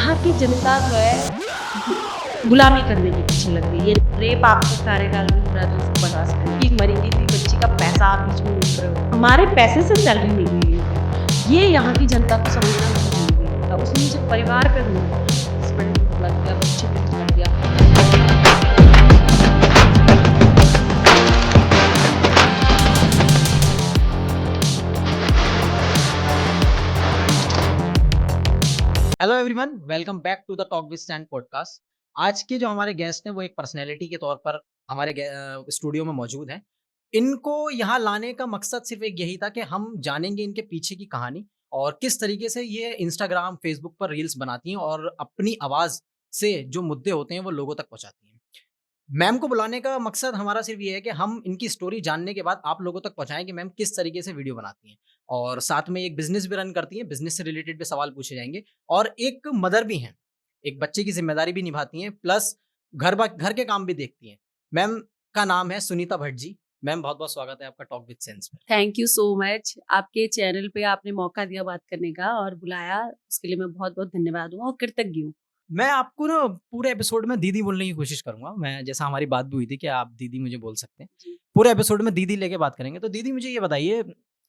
यहाँ की जनता जो है गुलामी करने के पीछे लग गई है। रेप आपके कार्यकाल में हो रहा है तो उसको बर्दाश्त करें, मरेंगी थी बच्ची का पैसा आप बीच में लूट रहे हो, हमारे पैसे से सैलरी नहीं गई है। ये यहाँ की जनता को समझना नहीं है। उसने मुझे परिवार पे लग गया, बच्चे पे लग गया। Hello everyone, welcome back to the talk with stand podcast. आज के जो हमारे गेस्ट हैं वो एक पर्सनैलिटी के तौर पर हमारे स्टूडियो में मौजूद हैं। इनको यहाँ लाने का मकसद सिर्फ एक यही था कि हम जानेंगे इनके पीछे की कहानी और किस तरीके से ये इंस्टाग्राम, फेसबुक पर रील्स बनाती हैं और अपनी आवाज़ से जो मुद्दे होते हैं वो लोगों तक पहुँचाती हैं। मैम को बुलाने का मकसद हमारा सिर्फ ये है कि हम इनकी स्टोरी जानने के बाद आप लोगों तक पहुँचाएँ कि मैम किस तरीके से वीडियो बनाती हैं और साथ में एक बिज़नेस भी रन करती हैं, बिज़नेस से रिलेटेड भी सवाल पूछे जाएँगे और एक मदर भी हैं, एक बच्चे की ज़िम्मेदारी भी निभाती हैं प्लस घर के काम भी देखती हैं। मैम का नाम है सुनीता भट्ट जी। मैम बहुत-बहुत स्वागत है आपका टॉक विद सेंस में। Thank you so much. आपके चैनल पे आपने मौका दिया बात करने का और बुलाया, उसके लिए मैं बहुत-बहुत धन्यवाद हूँ और कृतज्ञ हूँ। मैं आपको ना पूरे एपिसोड में दीदी बोलने की कोशिश करूँगा। मैं जैसा हमारी बात भी हुई थी कि आप दीदी मुझे बोल सकते हैं। जी। पूरे एपिसोड में दीदी लेके बात करेंगे। तो दीदी मुझे ये बताइए,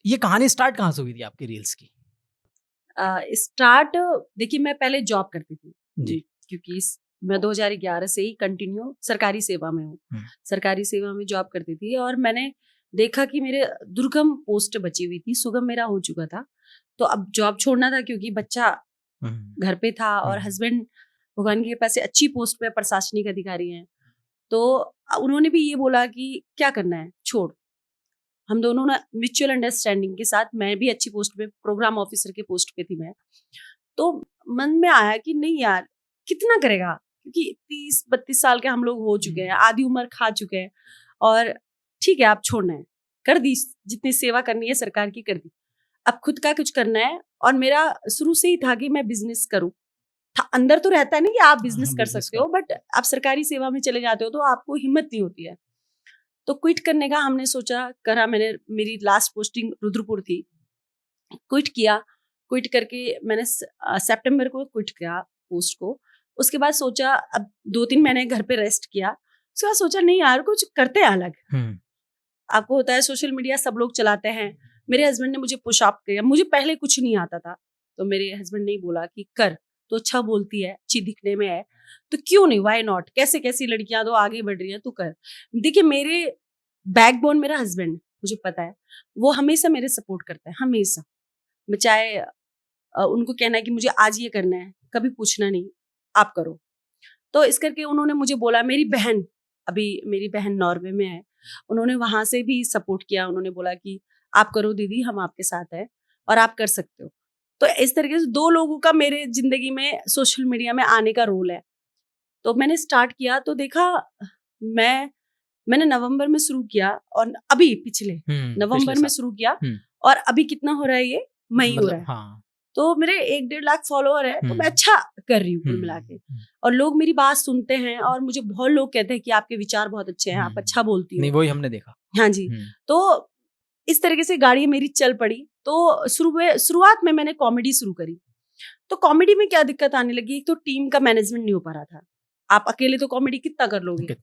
ये कहानी स्टार्ट कहाँ से हुई थी आपकी रील्स की? स्टार्ट देखिए, मैं पहले जॉब करती थी जी। क्योंकि मैं 2011 से ही कंटिन्यू सरकारी सेवा में हूँ। सरकारी सेवा में जॉब करती थी और मैंने देखा कि मेरे दुर्गम पोस्ट बची हुई थी, सुगम मेरा हो चुका था। तो अब जॉब छोड़ना था क्योंकि बच्चा घर पे था और हस्बैंड भगवान की कृपा से अच्छी पोस्ट पे प्रशासनिक अधिकारी हैं। तो उन्होंने भी ये बोला कि क्या करना है, छोड़। हम दोनों ना म्यूचुअल अंडरस्टैंडिंग के साथ, मैं भी अच्छी पोस्ट पे, प्रोग्राम ऑफिसर के पोस्ट पे थी मैं। तो मन में आया कि नहीं यार, कितना करेगा, क्योंकि 30-32 साल के हम लोग हो चुके हैं, आधी उम्र खा चुके हैं और ठीक है, आप छोड़ना है, कर दी, जितनी सेवा करनी है सरकार की कर दी, अब खुद का कुछ करना है। और मेरा शुरू से ही था कि मैं बिजनेस करूं। अंदर तो रहता है ना कि आप बिजनेस कर सकते हो, बट आप सरकारी सेवा में चले जाते हो तो आपको हिम्मत नहीं होती है। तो क्विट करने का हमने सोचा, करा मैंने। मेरी लास्ट पोस्टिंग रुद्रपुर थी, क्विट किया। क्विट करके मैंने सितंबर को क्विट किया पोस्ट को। उसके बाद सोचा, अब 2-3 महीने घर पे रेस्ट किया। उसके बाद सोचा नहीं यार, कुछ करते हैं अलग। आपको होता है सोशल मीडिया सब लोग चलाते हैं। मेरे हस्बैंड ने मुझे पुश अप किया, मुझे पहले कुछ नहीं आता था, तो मेरे हस्बैंड ने ही बोला कि कर, तो अच्छा बोलती है, अच्छी दिखने में है, तो क्यों नहीं, व्हाई नॉट, कैसे कैसी लड़कियां तो आगे बढ़ रही हैं, तू कर। देखिए, मेरे बैकबोन मेरा हस्बैंड, मुझे पता है, वो हमेशा मेरे सपोर्ट करता है, हमेशा। मैं चाहे उनको कहना है कि मुझे आज ये करना है, कभी पूछना नहीं, आप करो। तो इस करके उन्होंने मुझे बोला। मेरी बहन, अभी मेरी बहन नॉर्वे में है, उन्होंने वहां से भी सपोर्ट किया। उन्होंने बोला कि आप करो दीदी, हम आपके साथ हैं और आप कर सकते हो। तो इस तरीके से 2 लोगों का मेरे जिंदगी में सोशल मीडिया में आने का रोल है। तो मैंने स्टार्ट किया तो देखा, मैंने नवंबर में शुरू किया और अभी पिछले नवंबर में शुरू किया और अभी कितना हो रहा है, ये मई हो रहा है। हाँ। तो मेरे 1-1.5 लाख फॉलोअर है, तो मैं अच्छा कर रही हूँ कुल मिला के। और लोग मेरी बात सुनते हैं और मुझे बहुत लोग कहते हैं कि आपके विचार बहुत अच्छे हैं, आप अच्छा बोलती हो। नहीं, वही हमने देखा। हाँ जी। तो इस तरीके से गाड़ी मेरी चल पड़ी। तो शुरुआत में मैंने कॉमेडी शुरू करी। तो कॉमेडी में क्या दिक्कत आने लगी, एक तो टीम का मैनेजमेंट नहीं हो पा रहा था। आप अकेले तो कॉमेडी कितना कर लोगे,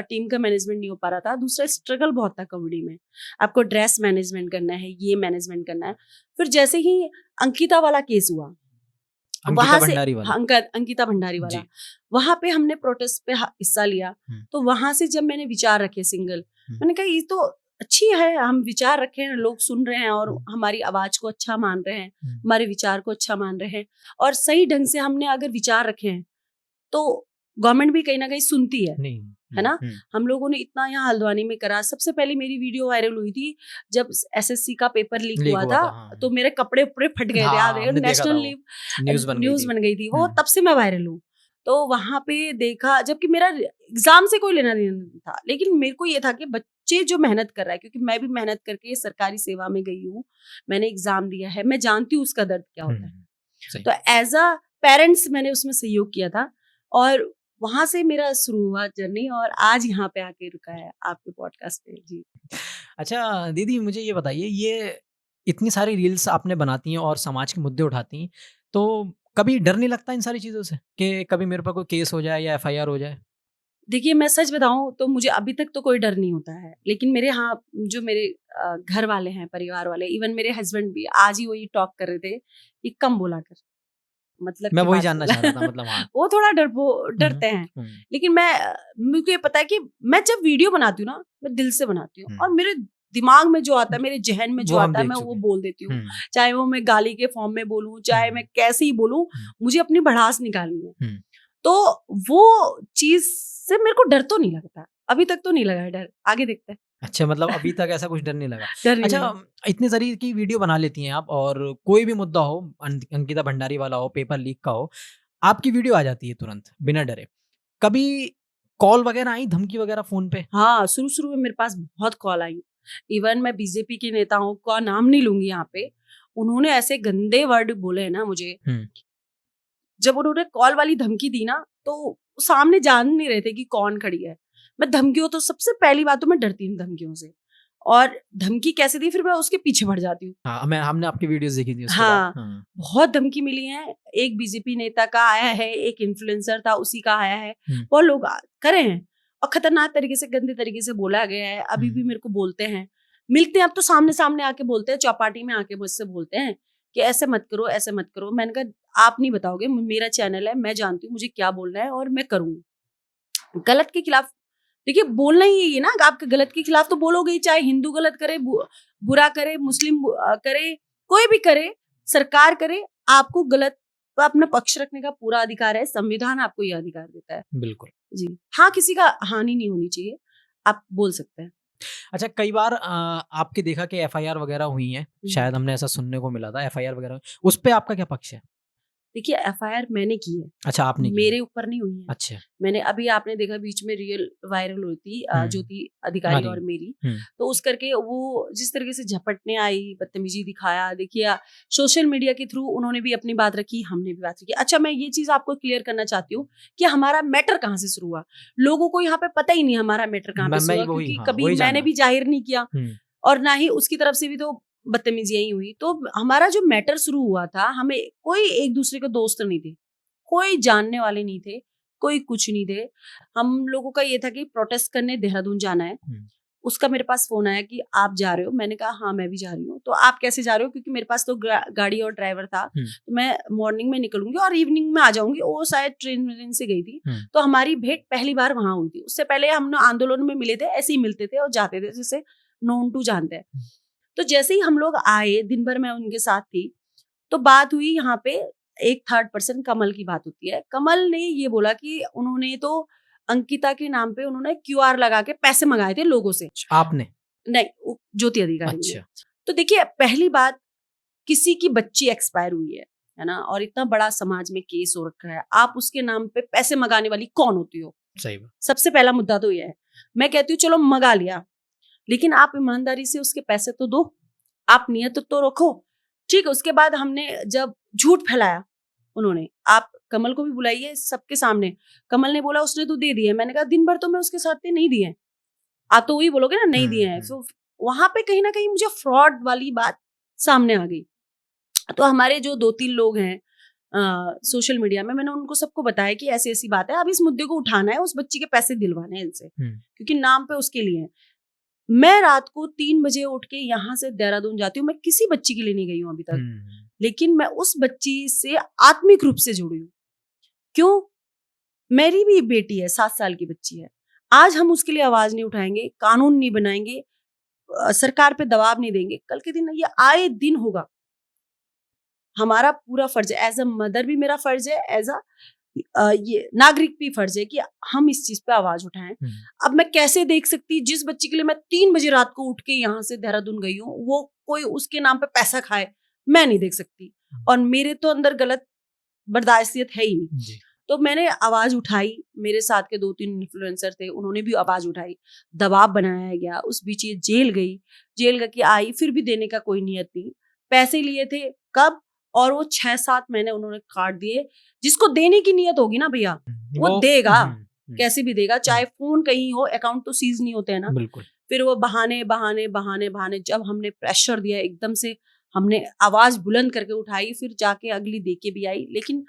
टीम का मैनेजमेंट नहीं हो पा रहा था। दूसरा स्ट्रगल बहुत था कॉमेडी में, आपको ड्रेस मैनेजमेंट करना है, ये मैनेजमेंट करना है। फिर जैसे ही अंकिता वाला केस हुआ, वहां से अंकिता भंडारी वाला, वहां पे हमने प्रोटेस्ट पे हिस्सा लिया। तो वहां से जब मैंने विचार रखे सिंगल, मैंने कहा ये तो अच्छी है, हम विचार रखे हैं, लोग सुन रहे हैं और हमारी आवाज को अच्छा मान रहे हैं, हमारे विचार को अच्छा मान रहे हैं और सही ढंग से हमने अगर विचार रखे हैं तो गवर्नमेंट भी कहीं ना कहीं सुनती है ना। हम लोगों ने इतना यहाँ हल्द्वानी में करा। सबसे पहले मेरी वीडियो वायरल हुई थी जब एसएससी का पेपर लीक हुआ था। तो मेरे कपड़े पूरे फट गए थे, नेशनल न्यूज बन गई थी वो, तब से मैं वायरल हूँ। तो वहां पे देखा, जबकि मेरा एग्जाम से कोई लेना देना नहीं था, लेकिन मेरे को ये था कि बच्चे जो मेहनत कर रहा है, क्योंकि मैं भी मेहनत करके सरकारी सेवा में गई हूँ, मैंने एग्जाम दिया है, मैं जानती हूँ उसका दर्द क्या होता है। तो एज अ पेरेंट्स मैंने उसमें सहयोग किया था और वहां से मेरा शुरू हुआ जर्नी और आज यहाँ पे आके रुका है आपके पॉडकास्ट पे। जी। अच्छा दीदी, मुझे ये बताइए, ये इतनी सारी रील्स आपने बनाती हैं और समाज के मुद्दे उठाती हैं, तो कभी डर नहीं लगता इन सारी चीज़ों से कि कभी मेरे पर कोई केस हो जाए या एफआईआर हो जाए? देखिए, मैं सच बताऊँ तो मुझे अभी तक तो कोई डर नहीं होता है। लेकिन मेरे यहाँ जो मेरे घर वाले हैं, परिवार वाले, इवन मेरे हस्बैंड भी आज ही वही टॉक कर रहे थे कि कम बोला कर, मतलब मैं की वही बात जानना बोला। चाह रहा था, मतलब हाँ। वो थोड़ा हुँ, डरते हैं। हुँ, लेकिन मुझे पता है कि मैं जब वीडियो बनाती हूँ ना, मैं दिल से बनाती हूँ, हुँ। और मेरे दिमाग में जो आता है, मेरे ज़हन में जो वो हम आता है, देख मैं वो चुके हैं। बोल देती हूँ। हुँ, चाहे वो मैं गाली के फॉर्म में बोलूँ, चाहे मैं हुँ, कैसे ही बोलूँ, हुँ, मुझे अपनी भड़ास निकालनी है। हुँ। तो वो चीज़ से मेरे को डर तो नहीं लगता। अभी तक तो नहीं लगा है डर, आगे देखते हैं। अच्छा, मतलब अभी तक ऐसा कुछ डर नहीं लगा। डर नहीं अच्छा, लगा। इतनी सारी की वीडियो बना लेती हैं आप और कोई भी मुद्दा हो, अंकिता भंडारी वाला हो, पेपर लीक का हो, आपकी वीडियो आ जाती है तुरंत, बिना डरे। कभी कॉल वगैरह आई, धमकी वगैरह फ़ोन पे? हाँ, शुरू-शुरू में मेरे पास बहुत कॉल आई। इवन मैं बीजेपी के नेताओं का नाम नहीं लूँगी यहाँ पे। उन्होंने ऐसे गंदे वर्ड बोले हैं ना मुझे, हुँ, जब उन्होंने कॉल वाली धमकी दी ना, तो सामने जान नहीं रहे थे कि कौन खड़ी है। मैं धमकियों तो सबसे पहली बात तो मैं डरती हूँ धमकियों से, और धमकी कैसे दी फिर मैं उसके पीछे पड़ जाती हूँ। हाँ, हमने आपकी वीडियोज़ देखी थी उसके बाद। हाँ, हाँ, बहुत धमकी मिली है। एक बीजेपी नेता का आया है, एक इन्फ्लुएंसर था उसी का आया है। हुँ, बहुत लोग करे हैं, और खतरनाक तरीके से, गंदे तरीके से बोला गया है। अभी भी हुँ, मेरे को बोलते हैं, मिलते हैं अब तो सामने-सामने आके बोलते हैं, चौपाटी में आके मुझसे बोलते हैं कि ऐसे मत करो, ऐसे मत करो। मैंने कहा आप नहीं बताओगे, मेरा चैनल है, मैं जानती हूँ मुझे क्या बोलना है और मैं करूँगी। गलत के खिलाफ देखिए बोलना ही यही है ना, आप गलत के खिलाफ तो बोलोगे ही, चाहे हिंदू गलत करे, बुरा करे, मुस्लिम करे, कोई भी करे, सरकार करे, आपको गलत पर अपना पक्ष रखने का पूरा अधिकार है। संविधान आपको ये अधिकार देता है। बिल्कुल। जी हाँ, किसी का हानि नहीं होनी चाहिए, आप बोल सकते हैं। अच्छा, कई बार आपके देखा कि एफआईआर वगैरह हुई हैं, हम्म। शायद हमने ऐसा सुनने को मिला था एफआईआर वगैरह, उस पे आपका क्या पक्ष है? देखिए, एफआईआर मैंने की है, अच्छा, आपने की है। मेरे ऊपर नहीं हुई है। अच्छा। मैंने अभी आपने देखा बीच में रील वायरल हुई थी, हुँ, ज्योति अधिकारी अरे! और मेरी। हुँ, तो उस करके वो जिस तरीके से झपटने आई, बदतमीजी दिखाया, देखिए सोशल मीडिया के थ्रू उन्होंने भी अपनी बात रखी, हमने भी बात रखी। अच्छा, मैं ये चीज़ आपको क्लियर करना चाहती हूँ कि हमारा मैटर कहाँ से शुरू हुआ। लोगों को यहाँ पे पता ही नहीं हमारा मैटर कहाँ पे शुरू मैं हुआ, वही, क्योंकि हाँ, कभी वही मैंने जानना भी जाहिर नहीं किया, हुँ, और ना ही उसकी तरफ से भी तो बदतमीजियाँ ही हुई। तो हमारा जो मैटर शुरू हुआ था, हमें कोई एक दूसरे के दोस्त नहीं थे, कोई जानने वाले नहीं थे, कोई कुछ नहीं थे। हम लोगों का ये था कि प्रोटेस्ट करने देहरादून जाना है। हुँ, उसका मेरे पास फ़ोन आया कि आप जा रहे हो? मैंने कहा हाँ, मैं भी जा रही हूँ। तो आप कैसे जा रहे हो? क्योंकि मेरे पास तो गाड़ी और ड्राइवर था। हुँ, तो मैं मॉर्निंग में निकलूँगी और इवनिंग में आ जाऊँगी। वो शायद ट्रेन व्रेन से गई थी। हुँ, तो हमारी भेंट पहली बार वहाँ हुई थी। उससे पहले हम लोग आंदोलन में मिले थे, ऐसे ही मिलते थे और जाते थे, जैसे नोन टू जानते हैं। तो जैसे ही हम लोग आए, दिन भर मैं उनके साथ थी, तो बात हुई यहाँ पे, एक थर्ड पर्सन कमल की बात होती है। कमल ने ये बोला कि उन्होंने तो अंकिता के नाम पे उन्होंने क्यूआर लगा के पैसे मंगाए थे लोगों से। आपने? नहीं, ज्योति अधिकारी ने। अच्छा, तो देखिए, पहली बात, किसी की बच्ची एक्सपायर हुई है ना? और इतना बड़ा समाज में केस हो रखा है। आप उसके नाम पे पैसे मंगाने वाली कौन होती हो? सही बात। सबसे पहला मुद्दा तो ये है। मैं कहती हूँ चलो मंगा लिया, लेकिन आप ईमानदारी से उसके पैसे तो दो, आप नियत तो रखो। ठीक है, उसके बाद हमने जब झूठ फैलाया, उन्होंने, आप कमल को भी बुलाइए सबके सामने। कमल ने बोला उसने तो दे दिए। मैंने कहा दिन भर तो मैं उसके साथ थी, नहीं दिए। आप तो वही बोलोगे ना, नहीं दिए हुँ, हैं। हुँ, तो वहां पे कहीं ना कहीं मुझे फ्रॉड वाली बात सामने आ गई। तो हमारे जो 2-3 लोग हैं सोशल मीडिया में, मैंने उनको सबको बताया कि ऐसी ऐसी बात है, अब इस मुद्दे को उठाना है, उस बच्ची के पैसे दिलवाने हैं इनसे, हुँ, क्योंकि नाम पे उसके लिए है। मैं रात को 3 बजे उठ के यहाँ से देहरादून जाती हूँ। मैं किसी बच्ची के लिए नहीं गई हूँ अभी तक, हुँ, लेकिन मैं उस बच्ची से आत्मिक रूप से जुड़ी हूँ। क्यों? मेरी भी बेटी है, 7 साल की बच्ची है। आज हम उसके लिए आवाज नहीं उठाएंगे, कानून नहीं बनाएंगे, सरकार पे दबाव नहीं देंगे, कल के दिन ये आए दिन होगा। हमारा पूरा फर्ज है, एज अ मदर भी मेरा फर्ज है, एज अ ये नागरिक भी फर्ज है कि हम इस चीज पे आवाज उठाएं। हुँ, अब मैं कैसे देख सकती, जिस बच्ची के लिए मैं 3 बजे रात को उठ के यहाँ से देहरादून गई हूँ, वो कोई उसके नाम पे पैसा खाए, मैं नहीं देख सकती। और मेरे तो अंदर गलत बर्दाश्तियत है ही नहीं। जी। तो मैंने आवाज उठाई, मेरे साथ के 2-3 इन्फ्लुएंसर थे, उन्होंने भी आवाज उठाई, दबाव बनाया गया। उस बीच ये जेल गई, जेल के आई, फिर भी देने का कोई नियत नहीं। पैसे लिए थे कब, और वो 6-7 महीने उन्होंने काट दिए। जिसको देने की नियत होगी ना भैया, वो देगा, कैसे भी देगा, चाहे फोन कहीं हो, अकाउंट तो सीज नहीं होते हैं ना। बिल्कुल। फिर वो बहाने बहाने बहाने बहाने, जब हमने प्रेशर दिया एकदम से, हमने आवाज बुलंद करके उठाई, फिर जाके अगली दे के भी आई। लेकिन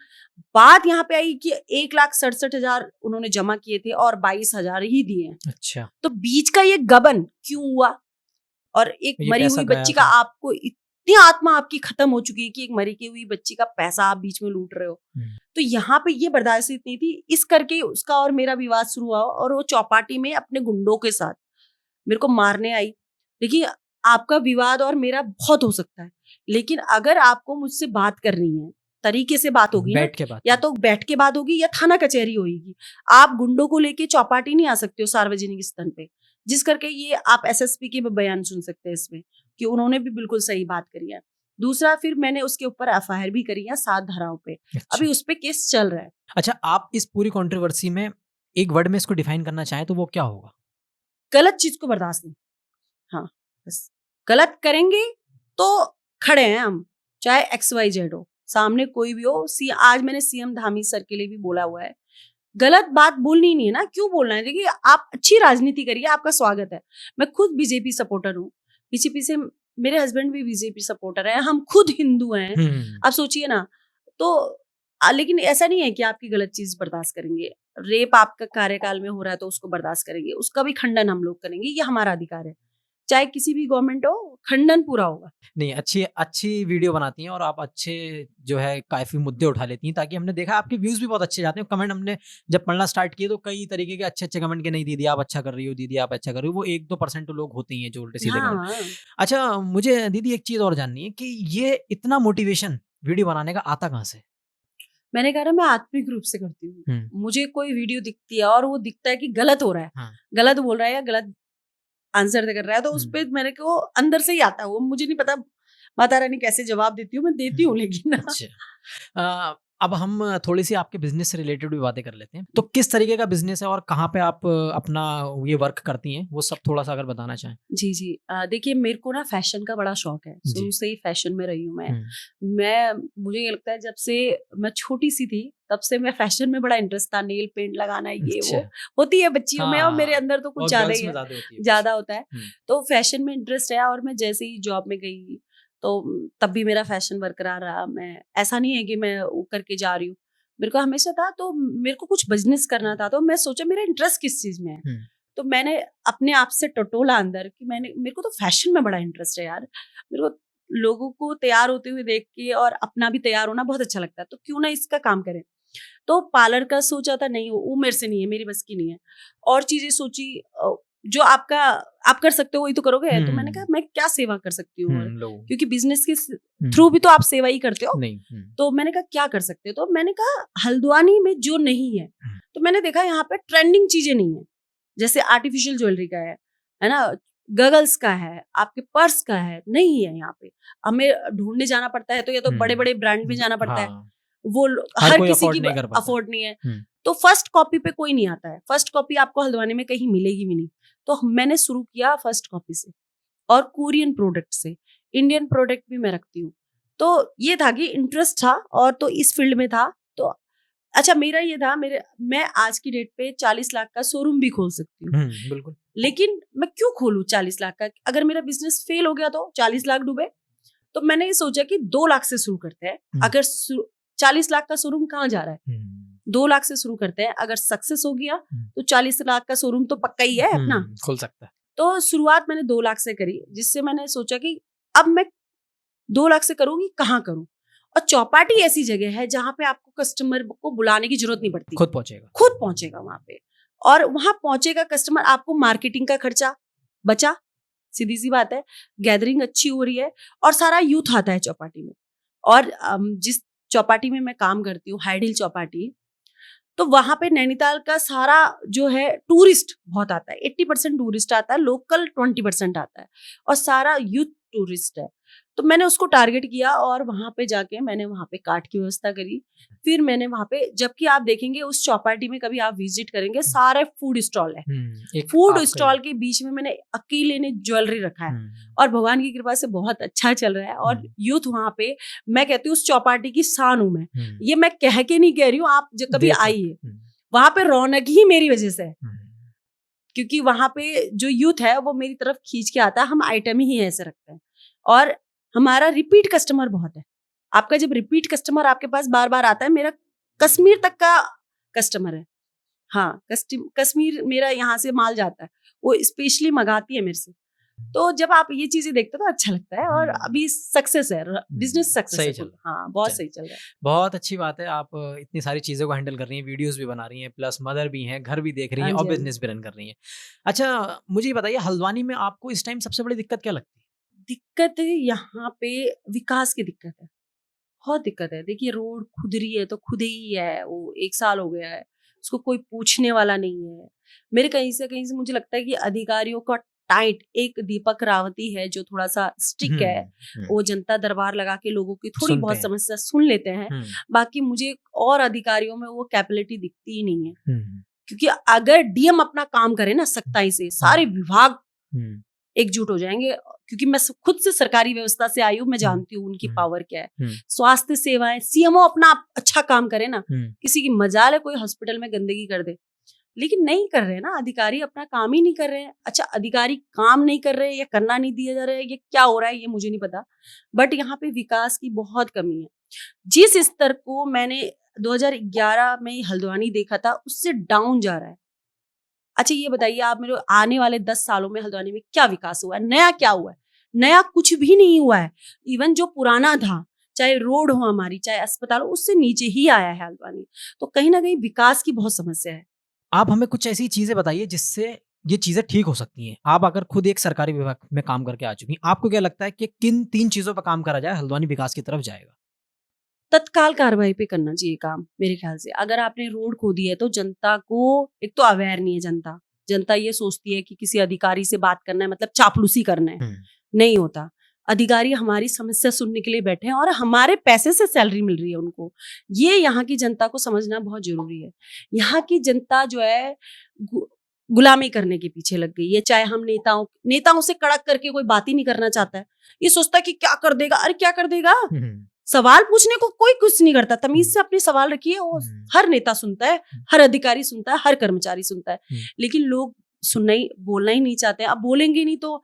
बात यहाँ पे आई कि 1,67,000 उन्होंने जमा किए थे और 22,000 ही दिए। अच्छा, तो बीच का ये गबन क्यों हुआ? और एक ये मरी पैसा हुई गया बच्ची का, था। आपको इतनी आत्मा आपकी खत्म हो चुकी है कि एक मरी की हुई बच्ची का पैसा आप बीच में लूट रहे हो। तो यहाँ पे ये बर्दाश्त नहीं थी, इस करके उसका और मेरा विवाद शुरू हुआ और वो चौपाटी में अपने गुंडों के साथ मेरे को मारने आई। देखिए, आपका विवाद और मेरा बहुत हो सकता है, लेकिन अगर आपको मुझसे बात करनी है, तरीके से बात होगी ना, बैठ के बात या तो बैठ के बात होगी या थाना कचहरी होगी। आप गुंडों को लेके चौपाटी नहीं आ सकते हो सार्वजनिक स्थान पे, जिस करके ये आप एसएसपी के बयान सुन सकते हैं इसमें कि उन्होंने भी बिल्कुल सही बात करी है। दूसरा, फिर मैंने उसके ऊपर एफआईआर भी करी है 7 धाराओं पे। अच्छा। अभी उस पे केस चल रहा है। अच्छा, आप इस पूरी कंट्रोवर्सी में एक वर्ड में इसको डिफाइन करना चाहें तो वो क्या होगा? गलत चीज को बर्दाश्त नहीं। हाँ, बस गलत करेंगे तो खड़े हैं हम, चाहे XYZ हो, सामने कोई भी हो। आज मैंने सीएम धामी सर के लिए भी बोला हुआ है, गलत बात बोलनी नहीं है ना, क्यों बोलना है? देखिए, आप अच्छी राजनीति करिए, आपका स्वागत है। मैं खुद बीजेपी सपोर्टर हूँ, बीजेपी से मेरे हस्बैंड भी बीजेपी सपोर्टर है, हम खुद हिंदू हैं। आप सोचिए ना। तो लेकिन ऐसा नहीं है कि आपकी गलत चीज बर्दाश्त करेंगे। रेप आपका कार्यकाल में हो रहा है तो उसको बर्दाश्त करेंगे, उसका भी खंडन हम लोग करेंगे, ये हमारा अधिकार है। चाहे किसी भी गवर्नमेंट हो, खंडन पूरा होगा। नहीं, अच्छी वीडियो बनाती हैं और आप अच्छे जो है काफ़ी मुद्दे उठा लेती हैं, ताकि हमने देखा आपके व्यूज़ भी बहुत अच्छे जाते हैं। कमेंट हमने जब पढ़ना स्टार्ट किए तो कई तरीके के अच्छे कमेंट के, नहीं दीदी आप अच्छा कर रही हो, दीदी आप अच्छा कर रही हो। वो 1-2% तो लोग होते ही हैं जो उल्टे सीधे कमेंट। हाँ, अच्छा, मुझे दीदी एक चीज़ और जाननी है कि ये इतना मोटिवेशन वीडियो बनाने का आता कहाँ से? मैंने कहा ना, मैं आत्मिक रूप से करती हूँ। मुझे कोई वीडियो दिखती है और वो दिखता है कि गलत हो रहा है, हाँ। गलत बोल रहा है या गलत आंसर कर रहा है, तो उस पे मेरे को अंदर से ही आता है। वो मुझे नहीं पता माता रानी कैसे जवाब देती हूँ, मैं देती हूँ लेकिन। अच्छा, अब हम थोड़ी सी आपके बिजनेस से रिलेटेड भी बातें कर लेते हैं। तो किस तरीके का बिजनेस है और कहाँ पे आप अपना ये वर्क करती हैं, वो सब थोड़ा सा अगर बताना चाहें। जी जी, देखिए, मेरे को ना फैशन का बड़ा शौक है, शुरू से ही फैशन में रही हूँ मैं। मुझे ये लगता है जब से मैं छोटी सी थी तब से मैं फैशन में बड़ा इंटरेस्ट था, नेल पेंट लगाना, ये वो होती है बच्चियों में, और मेरे अंदर तो कुछ ज्यादा ही है, ज्यादा होता है। तो फैशन में इंटरेस्ट है, और मैं जैसे ही जॉब में गई तो तब भी मेरा फैशन बरकरार रहा। मैं, ऐसा नहीं है कि मैं वो करके जा रही हूँ, मेरे को हमेशा था। तो मेरे को कुछ बिजनेस करना था, तो मैं सोचा मेरा इंटरेस्ट किस चीज में है। तो मैंने अपने आप से टटोला अंदर कि मेरे को तो फैशन में बड़ा इंटरेस्ट है यार। मेरे को लोगों को तैयार होते हुए देख के और अपना भी तैयार होना बहुत अच्छा लगता है, तो क्यों ना इसका काम करें। तो पार्लर का सोचा था, नहीं वो मेरे से नहीं है, मेरी बस की नहीं है। और चीजें सोची, जो आप कर सकते हो वही तो करोगे। तो मैंने कहा मैं क्या सेवा कर सकती हूँ, क्योंकि बिजनेस के थ्रू भी तो आप सेवा ही करते हो। तो मैंने कहा क्या कर सकते हो, तो मैंने कहा हल्द्वानी में जो नहीं है, तो मैंने देखा यहाँ पे ट्रेंडिंग चीजें नहीं है, जैसे आर्टिफिशियल ज्वेलरी का है ना, गगल्स का है, आपके पर्स का है, नहीं है यहाँ पे। हमें ढूंढने जाना पड़ता है, तो या तो बड़े बड़े ब्रांड में जाना पड़ता है, वो हर किसी की अफोर्ड नहीं है। तो फर्स्ट कॉपी पे कोई नहीं आता है, फर्स्ट कॉपी आपको हल्द्वानी में कहीं मिलेगी भी नहीं। तो मैंने शुरू किया फर्स्ट कॉपी से, और कोरियन प्रोडक्ट से। इंडियन प्रोडक्ट भी मैं रखती हूँ। तो ये था कि इंटरेस्ट था, और तो इस फील्ड में था। तो अच्छा, मेरा ये था, मैं आज की डेट पे 40 लाख का शोरूम भी खोल सकती हूँ, बिल्कुल। लेकिन मैं क्यों खोलूं 40 लाख का? अगर मेरा बिजनेस फेल हो गया तो 40 लाख डूबे। तो मैंने ये सोचा कि 2 लाख से शुरू करते हैं। अगर 40 लाख का शोरूम कहाँ जा रहा है, 2 लाख से शुरू करते हैं। अगर सक्सेस हो गया तो 40 लाख का शोरूम तो पक्का ही है अपना, खोल सकता है। तो शुरुआत मैंने 2 लाख से करी, जिससे मैंने सोचा कि अब मैं 2 लाख से करूंगी, कहाँ करूं। और चौपाटी ऐसी जगह है जहां पे आपको कस्टमर को बुलाने की जरूरत नहीं पड़ती, खुद पहुंचेगा वहां पे। और वहां पहुंचेगा कस्टमर, आपको मार्केटिंग का खर्चा बचा, सीधी सी बात है। गैदरिंग अच्छी हो रही है, और सारा यूथ आता है चौपाटी में। और जिस चौपाटी में मैं काम करती हूँ, हाइड हिल चौपाटी, तो वहां पे नैनीताल का सारा जो है टूरिस्ट बहुत आता है। 80% टूरिस्ट आता है, लोकल 20% आता है, और सारा यूथ टूरिस्ट है। तो मैंने उसको टारगेट किया, और वहां पे जाके मैंने वहां पे कार्ट की व्यवस्था करी। फिर मैंने वहां पे, जबकि आप देखेंगे उस चौपाटी में कभी आप विजिट करेंगे, सारे फूड स्टॉल है। फूड स्टॉल के बीच में मैंने अकेले ने ज्वेलरी रखा है, और भगवान की कृपा से बहुत अच्छा चल रहा है। और यूथ वहां पे, मैं कहती हूँ उस चौपाटी की शान हूं मैं। ये मैं कह के नहीं कह रही हूँ, आप कभी आइए, वहां पे रौनक ही मेरी वजह से है, क्योंकि वहां पे जो यूथ है वो मेरी तरफ खींच के आता है। हम आइटम ही ऐसे रखते हैं, और हमारा रिपीट कस्टमर बहुत है। आपका जब रिपीट कस्टमर आपके पास बार बार आता है, मेरा कश्मीर तक का कस्टमर है। हाँ, कश्मीर मेरा यहाँ से माल जाता है, वो स्पेशली मंगाती है मेरे से। तो जब आप ये चीजें देखते हो तो अच्छा लगता है, और अभी सक्सेस है, बिजनेस सक्सेस है। हाँ, बहुत सही चल रहा है। बहुत अच्छी बात है, आप इतनी सारी चीज़ों को हैंडल कर रही हैं, वीडियोस भी बना रही हैं, प्लस मदर भी हैं, घर भी देख रही हैं और बिजनेस भी रन कर रही हैं। अच्छा, मुझे ये बताइए, हल्द्वानी में आपको इस टाइम सबसे बड़ी दिक्कत क्या लगती है? दिक्कत यहाँ पे विकास की दिक्कत है, बहुत दिक्कत है। देखिए, रोड खुदरी है तो खुद ही है, वो 1 साल हो गया है, उसको कोई पूछने वाला नहीं है। मेरे कहीं से मुझे लगता है कि अधिकारियों का टाइट, एक दीपक रावती है जो थोड़ा सा स्टिक है, वो जनता दरबार लगा के लोगों की थोड़ी बहुत समस्या सुन लेते हैं। बाकी मुझे और अधिकारियों में वो कैपेबिलिटी दिखती ही नहीं है, क्योंकि अगर डीएम अपना काम करे ना सख्ताई से, सारे विभाग एकजुट हो जाएंगे। क्योंकि मैं खुद से सरकारी व्यवस्था से आई हूँ, मैं जानती हूँ उनकी पावर क्या है। स्वास्थ्य सेवाएं, सीएमओ अपना अच्छा काम करे ना, किसी की मजाल है कोई हॉस्पिटल में गंदगी कर दे, लेकिन नहीं कर रहे ना, अधिकारी अपना काम ही नहीं कर रहे हैं। अच्छा, अधिकारी काम नहीं कर रहे या करना नहीं दिया जा रहा है, ये क्या हो रहा है ये मुझे नहीं पता, बट यहाँ पे विकास की बहुत कमी है। जिस स्तर को मैंने 2011 में हल्द्वानी देखा था, उससे डाउन जा रहा है। अच्छा, ये बताइए आप मेरे, आने वाले 10 सालों में हल्द्वानी में क्या विकास हुआ है? नया क्या हुआ है? नया कुछ भी नहीं हुआ है। इवन जो पुराना था, चाहे रोड हो हमारी, चाहे अस्पताल हो, उससे नीचे ही आया है हल्द्वानी। तो कहीं ना कहीं विकास की बहुत समस्या है। आप हमें कुछ ऐसी चीजें बताइए जिससे ये चीजें ठीक हो सकती हैं। आप अगर खुद एक सरकारी विभाग में काम करके आ चुकी हैं, आपको क्या लगता है कि किन 3 चीजों पर काम करा जाए हल्द्वानी विकास की तरफ जाएगा? तत्काल कार्रवाई पे करना चाहिए काम, मेरे ख्याल से। अगर आपने रोड खोदी है तो जनता को, एक तो अवेयर नहीं है जनता ये सोचती है कि किसी अधिकारी से बात करना है मतलब चापलूसी करना है, नहीं होता। अधिकारी हमारी समस्या सुनने के लिए बैठे हैं और हमारे पैसे से सैलरी मिल रही है उनको। ये यहाँ की जनता को समझना बहुत जरूरी है। यहाँ की जनता जो है गुलामी करने के पीछे लग गई है। चाहे हम नेताओं से कड़क करके कोई बात ही नहीं करना चाहता है, ये सोचता है कि क्या कर देगा। अरे क्या कर देगा, सवाल पूछने को कोई कुछ नहीं करता। तमीज से अपने सवाल रखिए, वो हर नेता सुनता है, हर अधिकारी सुनता है, हर कर्मचारी सुनता है, लेकिन लोग बोलना ही नहीं चाहते। अब बोलेंगे नहीं तो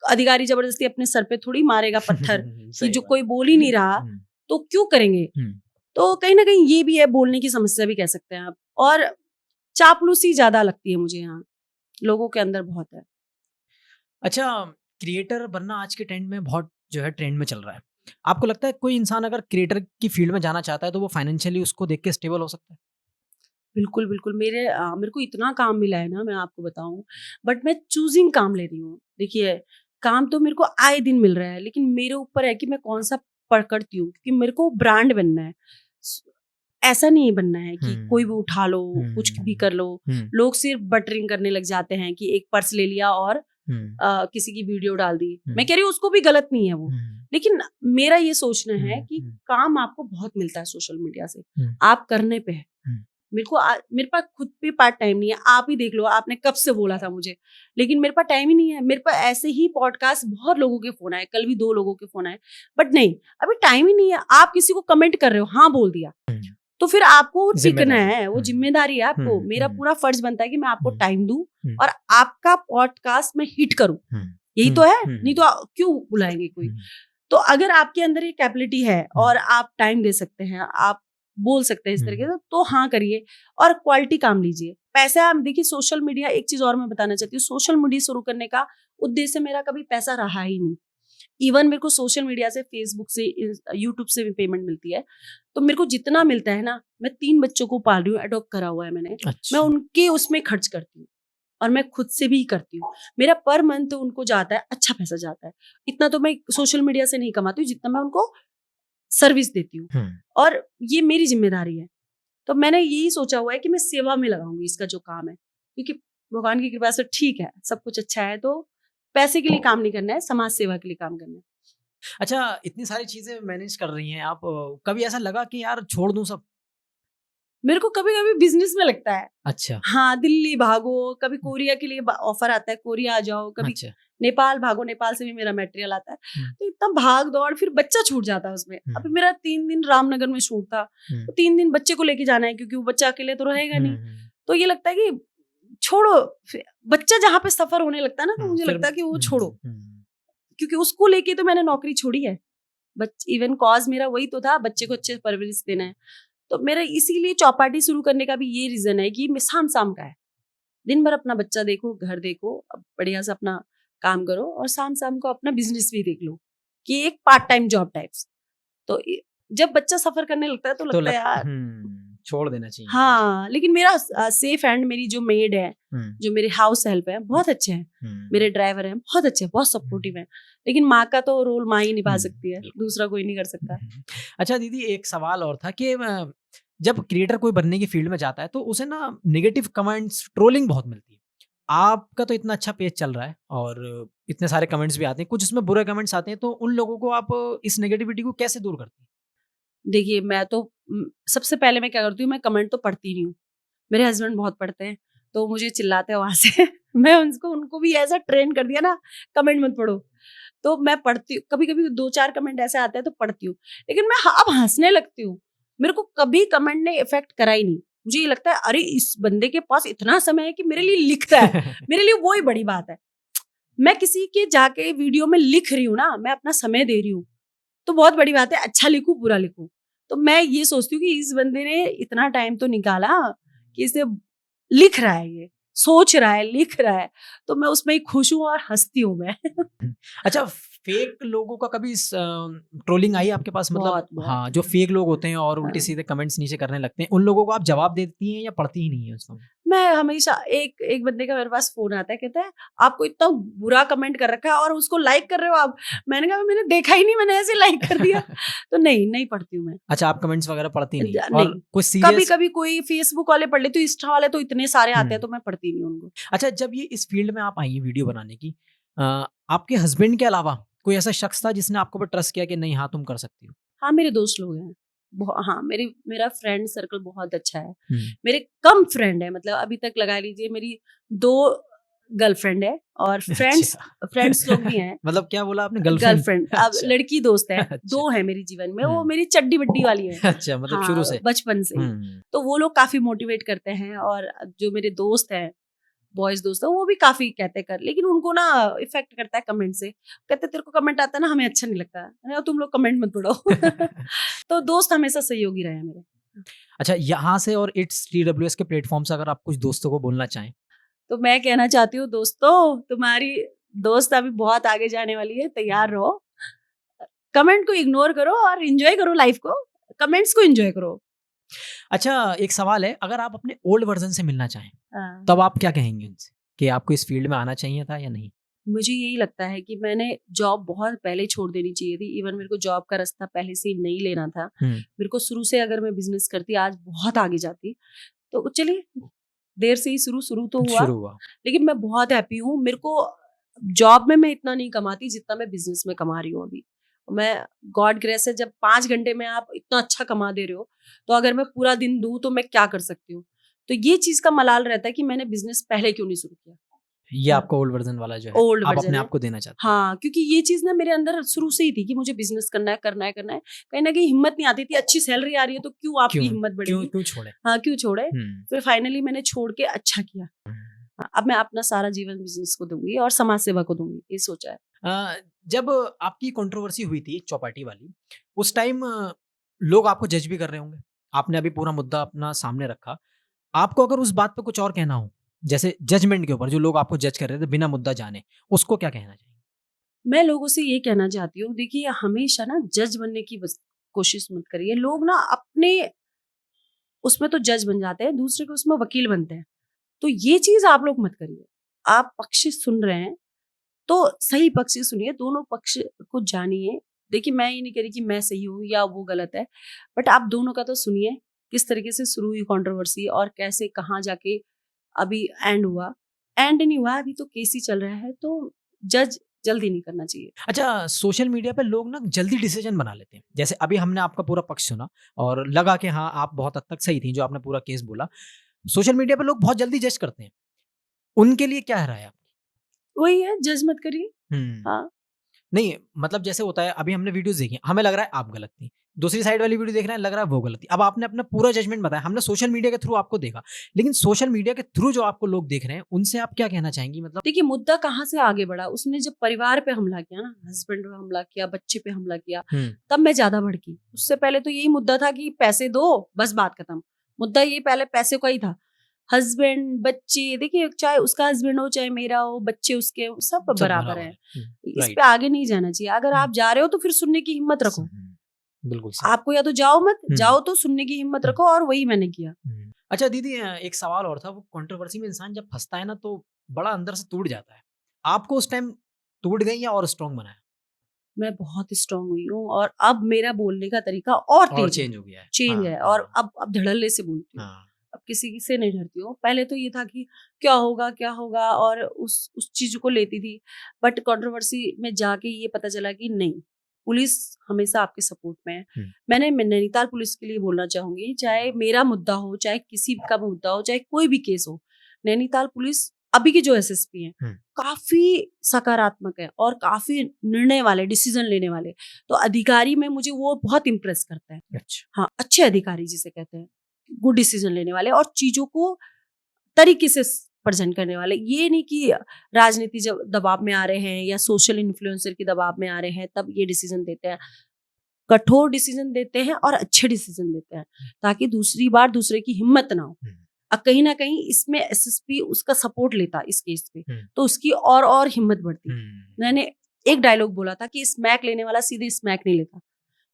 अधिकारी जबरदस्ती अपने सर पे थोड़ी मारेगा पत्थर कि जो कोई बोल ही नहीं रहा तो क्यों करेंगे। तो कहीं ना कहीं ये भी है, बोलने की समस्या भी कह सकते हैं आप। और चापलूसी ज्यादा लगती है मुझे यहाँ लोगों के अंदर बहुत है। अच्छा, क्रिएटर बनना आज के ट्रेंड में बहुत जो है ट्रेंड में चल रहा है। आपको लगता है कोई इंसान अगर क्रिएटर की फील्ड में जाना चाहता है तो वो फाइनेंशियली उसको देख के स्टेबल हो सकता है? बिल्कुल बिल्कुल। मेरे को इतना काम मिला है ना, मैं आपको बताऊं, बट मैं चूजिंग काम ले रही हूँ। देखिए, काम तो मेरे को आए दिन मिल रहा है, लेकिन मेरे ऊपर है कि मैं कौन सा पकड़ती हूँ, क्योंकि मेरे को ब्रांड बनना है। ऐसा नहीं बनना है कि कोई भी उठा लो, कुछ भी कर लो। लोग सिर्फ बटरिंग करने लग जाते हैं कि एक पर्स ले लिया और किसी की वीडियो डाल दी। मैं कह रही हूँ उसको भी गलत नहीं है वो, लेकिन मेरा ये सोचना है कि काम आपको बहुत मिलता है सोशल मीडिया से, आप करने पे है। मेरे पास खुद पे पार्ट टाइम नहीं है। आप ही देख लो, आपने कब से बोला था मुझे, लेकिन मेरे पास टाइम ही नहीं है। मेरे पास ऐसे ही पॉडकास्ट बहुत लोगों के फोन आए, कल भी 2 लोगों के फोन आए, बट नहीं, अभी टाइम ही नहीं है। आप किसी को कमेंट कर रहे हो, हाँ बोल दिया, तो फिर आपको टिकना है, वो जिम्मेदारी है आपको। मेरा पूरा फर्ज बनता है कि मैं आपको टाइम दूं और आपका पॉडकास्ट में हिट करूं। यही तो है, नहीं तो क्यों बुलाएंगे कोई। तो अगर आपके अंदर ये कैपेबिलिटी है और आप टाइम दे सकते हैं, आप बोल सकते हैं इस तरीके से, तो हाँ करिए और क्वालिटी काम लीजिए। पैसा, देखिए सोशल मीडिया, एक चीज और मैं बताना चाहती हूँ, सोशल मीडिया शुरू करने का उद्देश्य मेरा कभी पैसा रहा ही नहीं। इवन मेरे को सोशल मीडिया से, फेसबुक से, यूट्यूब से भी पेमेंट मिलती है। तो मेरे को जितना मिलता है ना, मैं 3 बच्चों को पाल रही हूँ, अडॉप्ट करा हुआ है मैंने। मैं उनके उसमें खर्च करती हूँ और मैं खुद से भी करती हूँ। मेरा पर मंथ उनको जाता है, अच्छा पैसा जाता है। इतना तो मैं सोशल मीडिया से नहीं कमाती हूँ जितना मैं उनको सर्विस देती हूँ, और ये मेरी जिम्मेदारी है। तो मैंने यही सोचा हुआ है कि मैं सेवा में लगाऊंगी इसका जो काम है, क्योंकि भगवान की कृपा से ठीक है, सब कुछ अच्छा है, तो पैसे के लिए काम नहीं करना है, समाज सेवा के लिए काम करना है। अच्छा, इतनी सारी चीजें मैनेज कर रही हैं आप, कभी ऐसा लगा कि यार छोड़ दूं सब? मेरे को कभी कभी बिजनेस में लगता है। अच्छा। हाँ, दिल्ली भागो, कभी कोरिया के लिए ऑफर आता है, कोरिया आ जाओ, कभी अच्छा। नेपाल भागो, नेपाल से भी मेरा मटेरियल आता है। तो इतना भाग दौड़, फिर बच्चा छूट जाता है उसमें। अभी मेरा 3 दिन रामनगर में शूट था, तो 3 दिन बच्चे को लेके जाना है, क्योंकि वो बच्चा अकेले तो रहेगा नहीं। तो ये लगता है कि छोड़ो, बच्चा जहाँ पे सफर होने लगता है ना, तो मुझे लगता है कि वो छोड़ो, क्योंकि उसको लेके तो मैंने नौकरी छोड़ी है। इवन कॉज मेरा वही तो था, बच्चे को अच्छे परवरिश देना है। तो मेरा इसीलिए चौपाटी शुरू करने का भी ये रीजन है कि मैं शाम का है, दिन भर अपना बच्चा देखो, घर देखो, अब बढ़िया से अपना काम करो और शाम को अपना बिजनेस भी देख लो, कि एक पार्ट टाइम जॉब टाइप्स। तो जब बच्चा सफर करने लगता है तो लगता है यार छोड़ देना चाहिए। हाँ, लेकिन मेरा सेफ हैंड, मेरी जो मेड है, जो मेरे हाउस हेल्प है, बहुत अच्छे हैं। मेरे ड्राइवर हैं, बहुत अच्छे हैं, बहुत सपोर्टिव हैं। लेकिन माँ का तो रोल माँ ही निभा सकती है, दूसरा कोई नहीं कर सकता। अच्छा दीदी, एक सवाल और था कि जब क्रिएटर कोई बनने की फील्ड में जाता है तो उसे ना नेगेटिव कमेंट्स, ट्रोलिंग बहुत मिलती है। आपका तो इतना अच्छा पेज चल रहा है और इतने सारे कमेंट्स भी आते हैं, कुछ इसमें बुरे कमेंट्स आते हैं, तो उन लोगों को आप इस नेगेटिविटी को कैसे दूर करती हैं? देखिए, मैं तो सबसे पहले मैं क्या करती हूँ, मैं कमेंट तो पढ़ती नहीं हूँ। मेरे हस्बैंड बहुत पढ़ते हैं, तो मुझे चिल्लाते हैं वहां से मैं उनको भी ऐसा ट्रेन कर दिया ना, कमेंट मत पढ़ो। तो मैं पढ़ती हूँ, कभी कभी 2-4 कमेंट ऐसे आते हैं तो पढ़ती हूँ, लेकिन मैं अब हंसने लगती हूँ। मेरे को कभी कमेंट ने इफेक्ट करा ही नहीं। मुझे ये लगता है अरे इस बंदे के पास इतना समय है कि मेरे लिए लिख रहा है, मेरे लिए वो ही बड़ी बात है। मैं किसी के जाके वीडियो में लिख रही हूँ ना, मैं अपना समय दे रही हूँ, तो बहुत बड़ी बात है। अच्छा लिखूं बुरा लिखूं, तो मैं ये सोचती हूँ कि इस बंदे ने इतना टाइम तो निकाला कि इसे लिख रहा है, ये सोच रहा है, लिख रहा है, तो मैं उसमें ही खुश हूँ और हंसती हूँ मैं। अच्छा, फेक लोगों का कभी ट्रोलिंग आई आपके पास? मतलब बहुत हाँ, जो फेक लोग होते हैं और उल्टे हाँ। सीधे कमेंट्स नीचे करने लगते हैं, उन लोगों को आप जवाब देती हैं या पढ़ती ही नहीं है उसको? मैं हमेशा एक बंदे का मेरे पास फोन आता है, कहता है आपको इतना बुरा कमेंट कर रखा है और उसको लाइक कर रहे हो आप। मैंने कहा मैंने देखा ही नहीं, मैंने ऐसे लाइक कर दिया। तो नहीं पढ़ती हूँ मैं। अच्छा, आप कमेंट्स वगैरह पढ़ती नहीं? नहीं, और कुछ कभी सीरियस? कभी कोई फेसबुक वाले पढ़ लेते, इंस्टा वाले तो इतने सारे आते हैं, तो मैं पढ़ती नहीं उनको। अच्छा, जब ये इस फील्ड में आप आई हैं वीडियो बनाने की, आपके हस्बैंड के अलावा कोई ऐसा शख्स था जिसने आपके ऊपर ट्रस्ट किया कि नहीं, हाँ तुम कर सकती हो? हाँ, मेरे दोस्त लोग हैं। हाँ, मेरा फ्रेंड सर्कल बहुत अच्छा है। मेरे कम फ्रेंड है, मतलब अभी तक लगा लीजिए मेरी 2 गर्लफ्रेंड है और फ्रेंड्स लोग भी हैं। मतलब क्या बोला आपने? गर्लफ्रेंड अब अच्छा। लड़की दोस्त है, अच्छा। 2 है मेरी जीवन में, वो मेरी चड्डी बड्डी वाली है। अच्छा, मतलब शुरू से? बचपन से ही। तो वो लोग काफी मोटिवेट करते हैं, और जो मेरे दोस्त हैं, बॉयज दोस्त है, वो भी काफी कहते कर, लेकिन उनको ना इफेक्ट करता है कमेंट से। कहते तेरे को कमेंट आता है ना, हमें अच्छा नहीं लगता है, तुम लोग कमेंट मत पढ़ो। तो दोस्त हमेशा सहयोगी रहे हैं मेरे। अच्छा, यहाँ से और इट्स TWS के प्लेटफॉर्म से अगर आप कुछ दोस्तों को बोलना चाहें? तो मैं कहना चाहती हूँ दोस्तों, तुम्हारी दोस्त अभी बहुत आगे जाने वाली है, तैयार रहो। कमेंट को इग्नोर करो और एंजॉय करो लाइफ को, कमेंट्स को एंजॉय करो। अच्छा, एक सवाल है, अगर आप अपने ओल्ड वर्जन से मिलना चाहें, हाँ। तब आप क्या कहेंगे उनसे कि आपको इस फील्ड में आना चाहिए था या नहीं? मुझे यही लगता है कि मैंने जॉब बहुत पहले छोड़ देनी चाहिए थी। इवन मेरे को जॉब का रास्ता पहले से ही नहीं लेना था। मेरे को शुरू से अगर मैं बिजनेस करती, आज बहुत आगे जाती। तो चलिए, देर से ही शुरू तो हुआ, लेकिन मैं बहुत हैप्पी हूँ। मेरे को जॉब में मैं इतना नहीं कमाती जितना मैं बिजनेस में कमा रही हूँ अभी। मैं गॉड ग्रेस है, जब 5 घंटे में आप इतना अच्छा कमा दे रहे हो, तो अगर मैं पूरा दिन दूं तो मैं क्या कर सकती हूँ। तो ये चीज का मलाल रहता है कि मैंने बिजनेस पहले क्यों नहीं शुरू किया। ये आपका ओल्ड वर्जन वाला जो है, ओल्ड आप वर्जन अपने है। आप को देना चाहते हैं? हाँ, क्योंकि ये चीज ना मेरे अंदर शुरू से ही थी कि मुझे बिजनेस करना है। कहीं ना कहीं हिम्मत नहीं आती थी। अच्छी सैलरी आ रही है तो क्यों आपकी हिम्मत बढ़ेगी? क्यों छोड़े? हाँ, क्यों छोड़े? फिर फाइनली मैंने छोड़ के अच्छा किया। हाँ, अब मैं अपना सारा जीवन बिजनेस को दूंगी और समाज सेवा को दूंगी, ये सोचा है। जब आपकी कंट्रोवर्सी हुई थी चौपाटी वाली, उस टाइम लोग आपको जज भी कर रहे होंगे। आपने अभी पूरा मुद्दा अपना सामने रखा। आपको अगर उस बात पे कुछ और कहना हो, जैसे जजमेंट के ऊपर जो लोग आपको जज कर रहे थे बिना मुद्दा जाने, उसको क्या कहना चाहिए? मैं लोगों से ये कहना चाहती हूँ, देखिए हमेशा ना जज बनने की कोशिश मत करिए। लोग ना अपने उसमें तो जज बन जाते हैं, दूसरे के उसमें वकील बनते हैं। तो ये चीज आप लोग मत करिए। आप पक्ष सुन रहे हैं तो सही पक्ष से सुनिए, दोनों पक्ष को जानिए। देखिए, मैं ये नहीं कह रही कि मैं सही हूँ या वो गलत है, बट आप दोनों का तो सुनिए, किस तरीके से शुरू हुई कंट्रोवर्सी और कैसे कहाँ जाके अभी एंड हुआ। एंड नहीं हुआ, अभी तो केस ही चल रहा है, तो जज जल्दी नहीं करना चाहिए। अच्छा, सोशल मीडिया पे लोग ना जल्दी डिसीजन बना लेते हैं। जैसे अभी हमने आपका पूरा पक्ष सुना और लगा कि हाँ, आप बहुत हद तक सही थी, जो आपने पूरा केस बोला। सोशल मीडिया पे लोग बहुत जल्दी जज करते हैं। उनके लिए क्या राय है आपकी? वही है, जज मत करिए। हाँ, नहीं, मतलब जैसे होता है, अभी हमने वीडियोस देखी, हमें लग रहा है आप गलत थी, दूसरी साइड वाली वीडियो देख रहे हैं, लग रहा है वो गलत थी। अब आपने अपना पूरा जजमेंट बताया, हमने सोशल मीडिया के थ्रू आपको देखा, लेकिन सोशल मीडिया के थ्रू जो आपको लोग देख रहे हैं उनसे आप क्या कहना चाहेंगी? मतलब देखिए मुद्दा कहाँ से आगे बढ़ा, उसने जब परिवार पे हमला किया ना, हस्बैंड पे हमला किया, बच्चे पे हमला किया, तब मैं ज्यादा भड़की। उससे पहले तो यही मुद्दा था कि पैसे दो, बस बात खत्म। मुद्दा ये पहले पैसे का ही था। हस्बैंड, बच्चे, देखिए चाहे उसका हस्बैंड हो चाहे मेरा हो, बच्चे उसके, सब बराबर है। इस पे आगे नहीं जाना चाहिए। अगर आप जा रहे हो तो फिर सुनने की हिम्मत रखो। बिल्कुल आपको या तो जाओ मत, जाओ तो सुनने की हिम्मत रखो, और वही मैंने किया। अच्छा दीदी, एक सवाल और था, वो कंट्रोवर्सी में इंसान जब फंसता है ना तो बड़ा अंदर से टूट जाता है। आपको उस टाइम टूट गई या और स्ट्रांग बनाया? मैं बहुत स्ट्रांग हुई हूँ, और अब मेरा बोलने का तरीका और चेंज हो गया है। चेंज है, और अब धड़ल्ले से बोलती हूँ। अब किसी से नहीं डरती हूँ। पहले तो ये था कि क्या होगा, और उस चीज को लेती थी। बट कंट्रोवर्सी में जाके ये पता चला कि नहीं, पुलिस हमेशा आपके सपोर्ट में है। मैं नैनीताल पुलिस के लिए बोलना चाहूंगी, चाहे मेरा मुद्दा हो, चाहे किसी का मुद्दा हो, चाहे कोई भी केस हो, नैनीताल पुलिस अभी के जो एसएसपी हैं काफी सकारात्मक है और काफी निर्णय वाले, डिसीजन लेने वाले। तो अधिकारी में मुझे वो बहुत इम्प्रेस करता है। अच्छा। हाँ, अच्छे अधिकारी जिसे कहते हैं, गुड डिसीजन लेने वाले और चीजों को तरीके से प्रेजेंट करने वाले। ये नहीं कि राजनीति जब दबाव में आ रहे हैं या सोशल इन्फ्लुएंसर के दबाव में आ रहे हैं तब ये डिसीजन देते हैं। कठोर डिसीजन देते हैं और अच्छे डिसीजन देते हैं, ताकि दूसरी बार दूसरे की हिम्मत ना हो। अब कहीं ना कहीं इसमें एसएसपी उसका सपोर्ट लेता इस केस पे, तो उसकी और हिम्मत बढ़ती। मैंने एक डायलॉग बोला था कि स्मैक लेने वाला सीधे स्मैक नहीं लेता।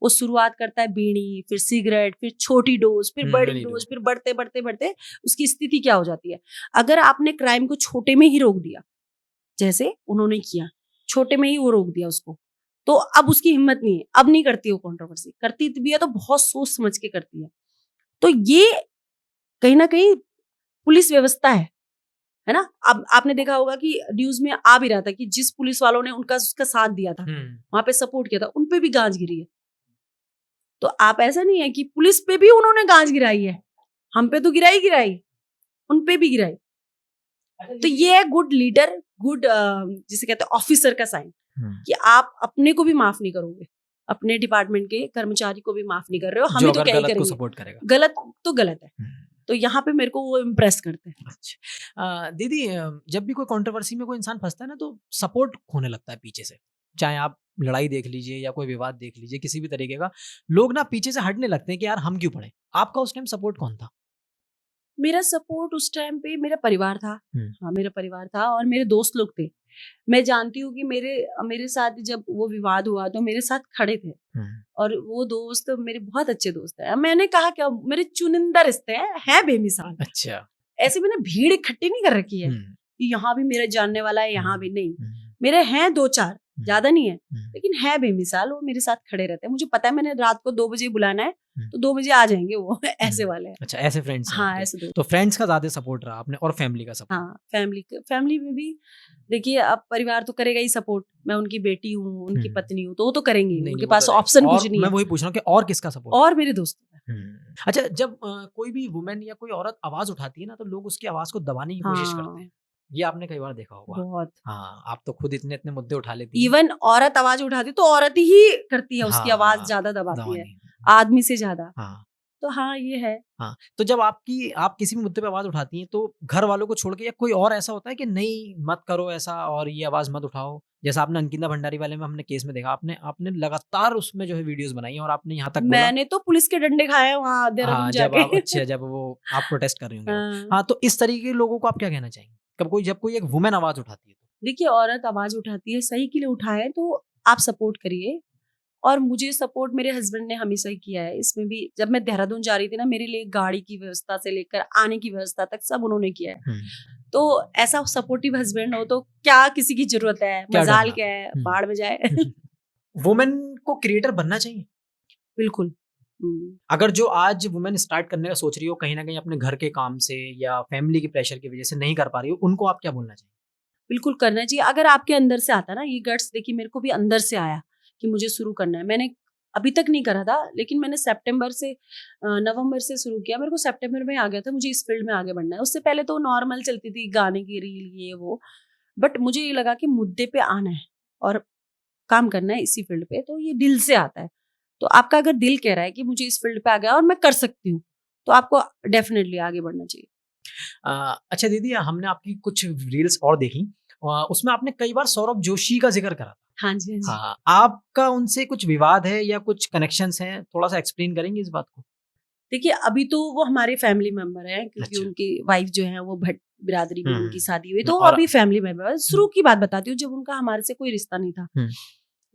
वो शुरुआत करता है बीड़ी, फिर सिगरेट, फिर छोटी डोज, फिर बड़ी डोज, फिर बढ़ते बढ़ते बढ़ते उसकी स्थिति क्या हो जाती है। अगर आपने क्राइम को छोटे में ही रोक दिया, जैसे उन्होंने किया, छोटे में ही वो रोक दिया उसको, तो अब उसकी हिम्मत नहीं है, अब नहीं करती वो कंट्रोवर्सी। करती भी है तो बहुत सोच समझ के करती है। तो ये कहीं ना कहीं पुलिस व्यवस्था है ना। अब आपने देखा होगा कि न्यूज में आ भी रहा था कि जिस पुलिस वालों ने उसका साथ दिया था, वहां पे सपोर्ट किया था, उन पे भी गांज गिरी है। तो आप ऐसा नहीं है कि पुलिस पे भी उन्होंने गांज गिराई है, हम पे तो गिराई, उन पे भी गिराई। तो ये है गुड लीडर, गुड जिसे कहते हैं ऑफिसर का साइन, कि आप अपने को भी माफ नहीं करोगे, अपने डिपार्टमेंट के कर्मचारी को भी माफ नहीं कर रहे हो। हमें तो क्या ही करेंगे, सपोर्ट करेगा। गलत तो गलत है। तो यहाँ पे मेरे को वो इम्प्रेस करते हैं। अच्छा दीदी, जब भी कोई कंट्रोवर्सी में कोई इंसान फंसता है ना तो सपोर्ट होने लगता है पीछे से। चाहे आप लड़ाई देख लीजिए या कोई विवाद देख लीजिए, किसी भी तरीके का, लोग ना पीछे से हटने लगते हैं कि यार हम क्यों पढ़े। आपका उस टाइम सपोर्ट कौन था? मेरा सपोर्ट उस टाइम पे मेरा परिवार था। हाँ, मेरा परिवार था और मेरे दोस्त लोग थे। मैं जानती हूँ कि मेरे साथ जब वो विवाद हुआ तो मेरे साथ खड़े थे, और वो दोस्त मेरे बहुत अच्छे दोस्त हैं। मैंने कहा क्या, मेरे चुनिंदा रिश्ते हैं बेमिसाल। अच्छा। ऐसे मैंने भीड़ इकट्ठी नहीं कर रखी है कि यहाँ भी मेरा जानने वाला है, यहाँ भी नहीं। मेरे हैं 2-4, ज्यादा नहीं है, लेकिन है बेमिसाल। वो मेरे साथ खड़े रहते हैं। मुझे पता है मैंने रात को 2 बजे बुलाना है तो 2 बजे आ जाएंगे वो। ऐसे वाले हैं। अच्छा, ऐसे फ्रेंड्स? हाँ, ऐसे दोस्त। तो फ्रेंड्स का ज्यादा सपोर्ट रहा आपने और फैमिली का सपोर्ट? हाँ, फैमिली में भी देखिए, अब परिवार तो करेगा ही सपोर्ट। मैं उनकी बेटी हूँ, उनकी पत्नी हूँ, तो वो तो करेंगे। उनके पास ऑप्शन कुछ नहीं है। मैं वही पूछ रहा हूँ कि और किसका सपोर्ट? और मेरे दोस्त। अच्छा, जब कोई भी वुमेन या कोई औरत आवाज उठाती है ना तो लोग उसकी आवाज को दबाने की कोशिश करते हैं। ये आपने कई बार देखा होगा। बहुत। हाँ, आप तो खुद इतने मुद्दे उठा लेती हैं। इवन औरत आवाज उठाती तो औरत ही करती है, उसकी आवाज ज्यादा दबाती है आदमी से ज्यादा। तो हाँ, ये है। हाँ, तो जब आप किसी भी मुद्दे पे आवाज उठाती हैं तो घर वालों को छोड़ के या कोई और ऐसा होता है कि नहीं मत करो ऐसा और ये आवाज मत उठाओ? जैसा आपने अंकिता भंडारी वाले में हमने केस में देखा, आपने लगातार उसमें जो है वीडियोस बनाई और आपने यहाँ तक बोला। मैंने तो पुलिस के डंडे खाए वहाँ देहरादून जाके। जब वो आप प्रोटेस्ट कर रही होंगी। हाँ, तो इस तरीके के लोगों को आप क्या कहना चाहेंगे जब कोई एक वुमेन आवाज उठाती है? देखिए, औरत आवाज उठाती है, सही के लिए उठाए तो आप सपोर्ट करिए। और मुझे सपोर्ट मेरे हस्बैंड ने हमेशा ही किया है। इसमें भी जब मैं देहरादून जा रही थी ना, मेरे लिए गाड़ी की व्यवस्था से लेकर आने की व्यवस्था तक सब उन्होंने किया है। तो ऐसा सपोर्टिव हस्बैंड हो तो क्या किसी की जरूरत है, मजाल क्या है, बाढ़ में जाए। वुमेन को क्रिएटर बनना चाहिए? बिल्कुल। अगर जो आज वुमेन स्टार्ट करने का सोच रही हो, कहीं ना कहीं अपने घर के काम से या फैमिली की प्रेशर की वजह से नहीं कर पा रही हो, उनको आप क्या बोलना चाहिए? बिल्कुल करना चाहिए। अगर आपके अंदर से आता ना ये गट्स, देखिए मेरे को भी अंदर से आया कि मुझे शुरू करना है। मैंने अभी तक नहीं करा था, लेकिन मैंने नवंबर से शुरू किया। मेरे को सितंबर में आ गया था मुझे इस फील्ड में आगे बढ़ना है। उससे पहले तो नॉर्मल चलती थी, गाने की रील ये वो, बट मुझे ये लगा कि मुद्दे पे आना है और काम करना है इसी फील्ड पे। तो ये दिल से आता है। तो आपका अगर दिल कह रहा है कि मुझे इस फील्ड पे आ गया और मैं कर सकती हूँ, तो आपको डेफिनेटली आगे बढ़ना चाहिए। अच्छा दीदी, हमने आपकी कुछ रील्स और देखी, उसमें आपने कई बार सौरभ जोशी का जिक्र करा था। हाँ जी, हाँ जी। हाँ, आपका उनसे कुछ विवाद है या कुछ कनेक्शंस हैं? थोड़ा-सा एक्सप्लेन करेंगे इस बात को? देखिए, अभी तो वो हमारे फैमिली मेंबर हैं, क्योंकि अच्छा। उनकी वाइफ जो है वो भट्ट बिरादरी में उनकी शादी हुई, तो वो और अभी फैमिली मेंबर है। शुरू की बात बताती हूँ, जब उनका हमारे से कोई रिश्ता नहीं था। हुँ,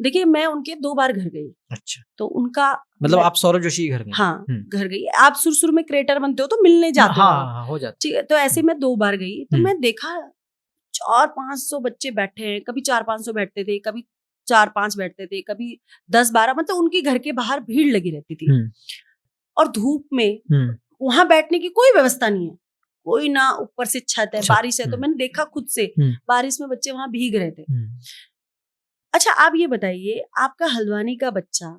देखिए, मैं उनके 2 बार घर गई, अच्छा, तो उनका मतलब मैं आप सौरभ जोशी के घर गए? हाँ, हुँ। घर गई। आप शुरू-शुरू में क्रिएटर बनते हो तो मिलने हाँ, जाते हो आप, हाँ, हाँ, हो जाता ठीक है? तो ऐसे हुँ। मैं 2 बार गई, तो हुँ। मैं देखा 400-500 बच्चे बैठे हैं, कभी 400-500 बैठते थे, कभी 4-5 बैठते थे, कभी 10-12, मतलब उनके घर के बाहर भीड़ लगी रहती थी। हुँ, और धूप में हुँ, वहाँ बैठने की कोई व्यवस्था नहीं है। कोई ना ऊपर से छत है, अच्छा, बारिश है, तो हुँ, मैंने देखा खुद से, हुँ, बारिश में बच्चे वहाँ भीग रहे थे। हुँ, अच्छा, आप ये बताइए, आपका हल्द्वानी का बच्चा